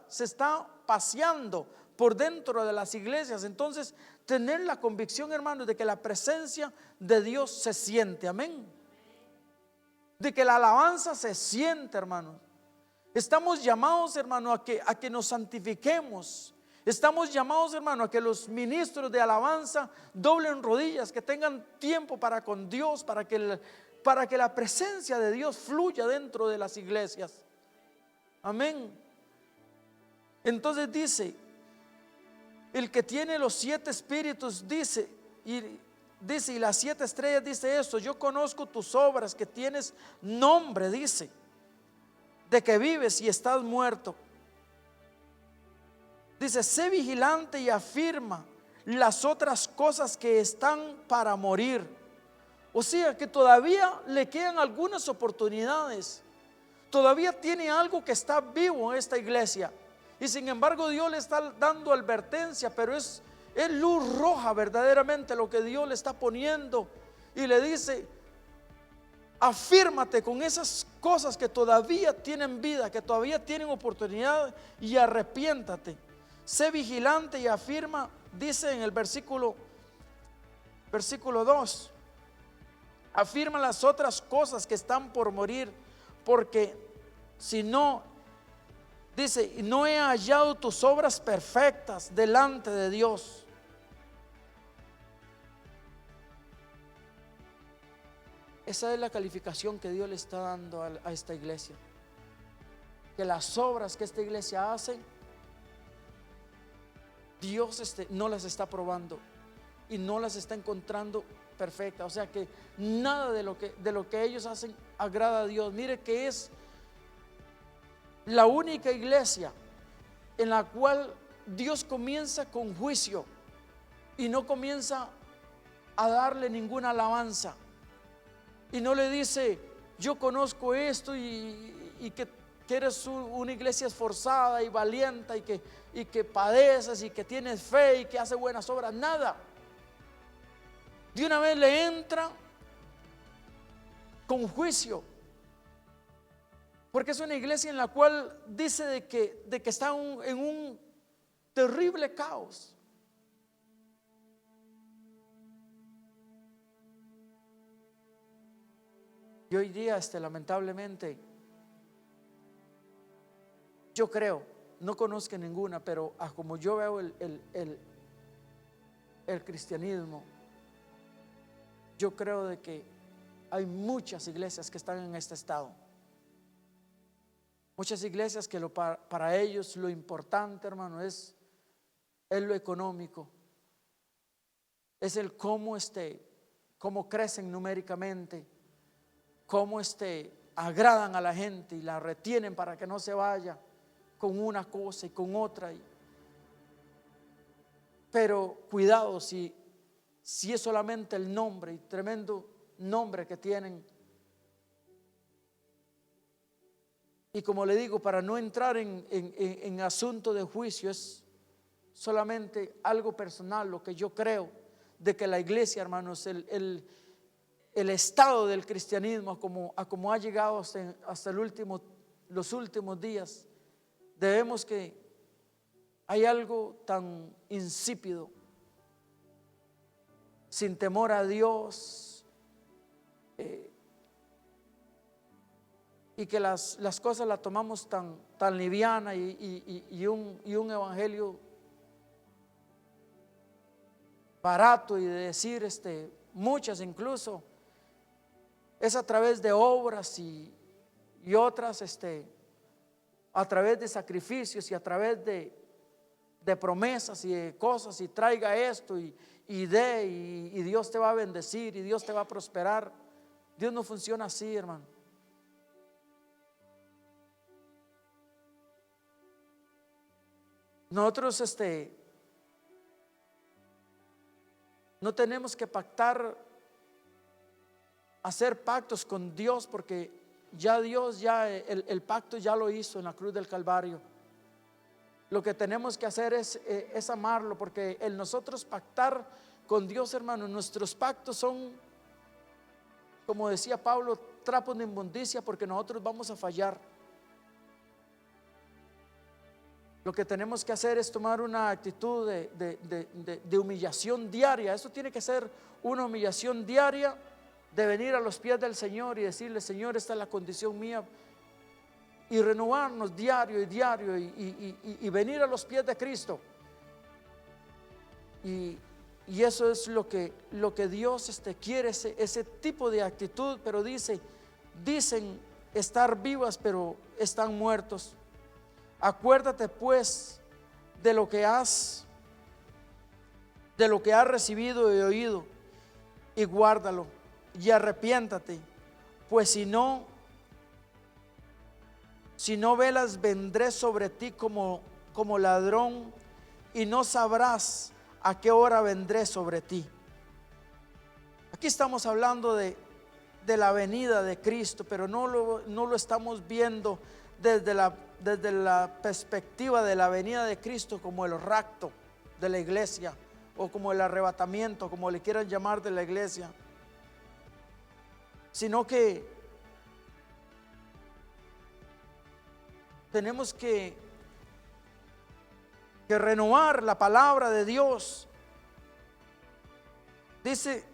Speaker 1: se está paseando por dentro de las iglesias. Entonces, tener la convicción, hermanos, de que la presencia de Dios se siente, amén. De que la alabanza se siente, hermanos. Estamos llamados, hermano, a que nos santifiquemos. Estamos llamados, hermano, a que los ministros de alabanza doblen rodillas, que tengan tiempo para con Dios, para que la presencia de Dios fluya dentro de las iglesias. Amén. Entonces dice: el que tiene los 7 espíritus, dice, y las 7 estrellas, dice esto: yo conozco tus obras, que tienes nombre, dice, de que vives y estás muerto. Dice: sé vigilante y afirma las otras cosas que están para morir. O sea que todavía le quedan algunas oportunidades. Todavía tiene algo que está vivo en esta iglesia. Y sin embargo Dios le está dando advertencia, pero es luz roja verdaderamente lo que Dios le está poniendo. Y le dice: Afírmate con esas cosas que todavía tienen vida, que todavía tienen oportunidad, y arrepiéntate. Sé vigilante y afirma, dice en el versículo 2, afirma las otras cosas que están por morir, porque si no, dice, no he hallado tus obras perfectas delante de Dios. Esa es la calificación que Dios le está dando a esta iglesia. Que las obras que esta iglesia hace, Dios no las está probando y no las está encontrando perfectas. O sea que nada de lo que ellos hacen agrada a Dios. Mire que es la única iglesia en la cual Dios comienza con juicio y no comienza a darle ninguna alabanza. Y no le dice, yo conozco esto y que eres una iglesia esforzada y valiente y que padeces y que tienes fe y que hace buenas obras. Nada. De una vez le entra con juicio. Porque es una iglesia en la cual dice de que está en un terrible caos. Y hoy día, lamentablemente, yo creo, no conozco ninguna, pero como yo veo el cristianismo, yo creo de que hay muchas iglesias que están en este estado. Muchas iglesias que para ellos lo importante, hermano, es lo económico, es el cómo crecen numéricamente, cómo agradan a la gente y la retienen para que no se vaya con una cosa y con otra. Pero cuidado si es solamente el nombre y tremendo nombre que tienen. Y como le digo, para no entrar en asunto de juicio, es solamente algo personal lo que yo creo de que la iglesia, hermanos, el estado del cristianismo como ha llegado hasta los últimos días, debemos que hay algo tan insípido, sin temor a Dios, y que las cosas las tomamos tan liviana y un evangelio barato, y de decir muchas incluso es a través de obras y otras a través de sacrificios y a través de promesas y de cosas, y traiga esto y Dios te va a bendecir y Dios te va a prosperar. Dios no funciona así, hermano. Nosotros no tenemos que hacer pactos con Dios, porque ya Dios el pacto ya lo hizo en la cruz del Calvario. Lo que tenemos que hacer es amarlo, porque el nosotros pactar con Dios, hermano, nuestros pactos son, como decía Pablo, trapos de inmundicia, porque nosotros vamos a fallar. Lo que tenemos que hacer es tomar una actitud de humillación diaria. Eso tiene que ser una humillación diaria, de venir a los pies del Señor y decirle: Señor, esta es la condición mía, y renovarnos diario y venir a los pies de Cristo. Y eso es lo que Dios quiere, ese tipo de actitud. Pero dicen estar vivas, pero están muertos. Acuérdate pues de lo que has recibido y oído, y guárdalo, y arrepiéntate, pues si no velas, vendré sobre ti como ladrón, y no sabrás a qué hora vendré sobre ti. Aquí estamos hablando de la venida de Cristo, pero no lo estamos viendo desde la perspectiva de la venida de Cristo como el rapto de la iglesia, o como el arrebatamiento, como le quieran llamar, de la iglesia, sino que tenemos que renovar la palabra de Dios. Dice: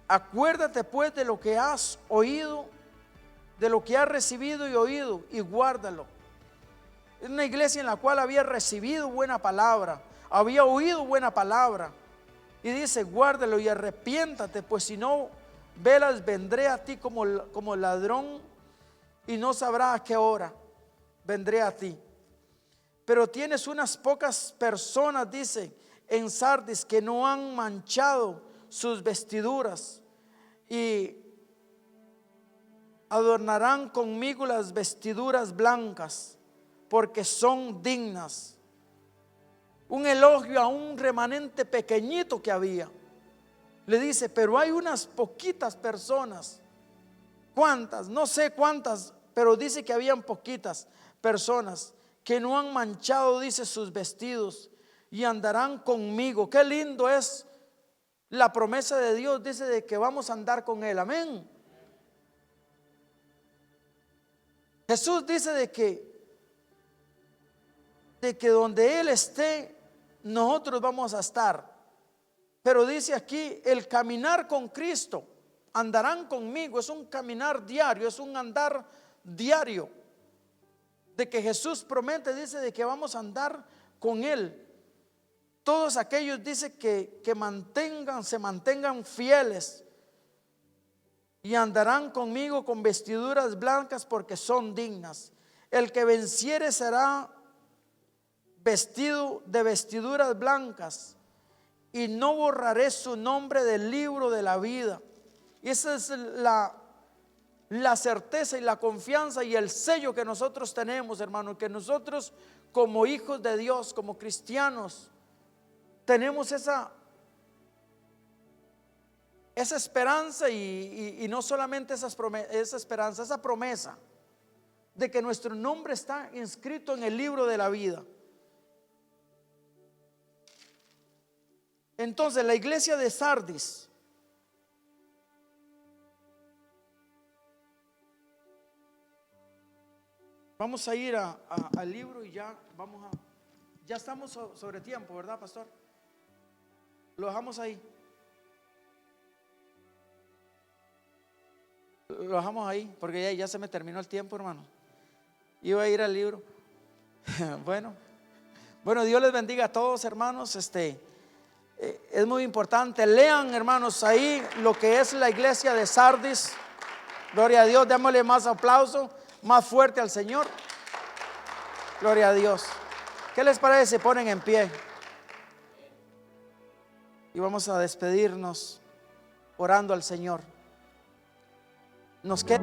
Speaker 1: acuérdate pues de lo que has oído, de lo que has recibido y oído, y guárdalo. Es una iglesia en la cual había recibido buena palabra, había oído buena palabra, y dice: guárdalo y arrepiéntate, pues si no, velas, vendré a ti como ladrón, y no sabrás a qué hora vendré a ti. Pero tienes unas pocas personas, dice, en Sardis, que no han manchado sus vestiduras, y adornarán conmigo las vestiduras blancas, porque son dignas. Un elogio a un remanente pequeñito que había. Le dice: pero hay unas poquitas personas. ¿Cuántas? No sé cuántas, pero dice que habían poquitas personas que no han manchado, dice, sus vestidos, y andarán conmigo. Qué lindo es la promesa de Dios, dice, de que vamos a andar con Él. Amén. Jesús dice de que donde Él esté, nosotros vamos a estar. Pero dice aquí: el caminar con Cristo, andarán conmigo. Es un caminar diario, es un andar diario, de que Jesús promete, dice, de que vamos a andar con Él. Todos aquellos, dice, que se mantengan fieles, y andarán conmigo con vestiduras blancas, porque son dignas. El que venciere será vestido de vestiduras blancas, y no borraré su nombre del libro de la vida. Y esa es la certeza y la confianza y el sello que nosotros tenemos, hermano, que nosotros como hijos de Dios, como cristianos, tenemos esa esperanza, y no solamente esa esperanza, esa promesa de que nuestro nombre está inscrito en el libro de la vida. Entonces, la iglesia de Sardis, vamos a ir al libro, y ya estamos sobre tiempo, ¿verdad, pastor? Lo dejamos ahí. Lo dejamos ahí, porque ya se me terminó el tiempo, hermano. Iba a ir al libro. Bueno, Dios les bendiga a todos, hermanos. Es muy importante. Lean, hermanos, ahí lo que es la iglesia de Sardis. Gloria a Dios. Démosle más aplauso, más fuerte al Señor. Gloria a Dios. ¿Qué les parece? Se ponen en pie y vamos a despedirnos orando al Señor. Nos queda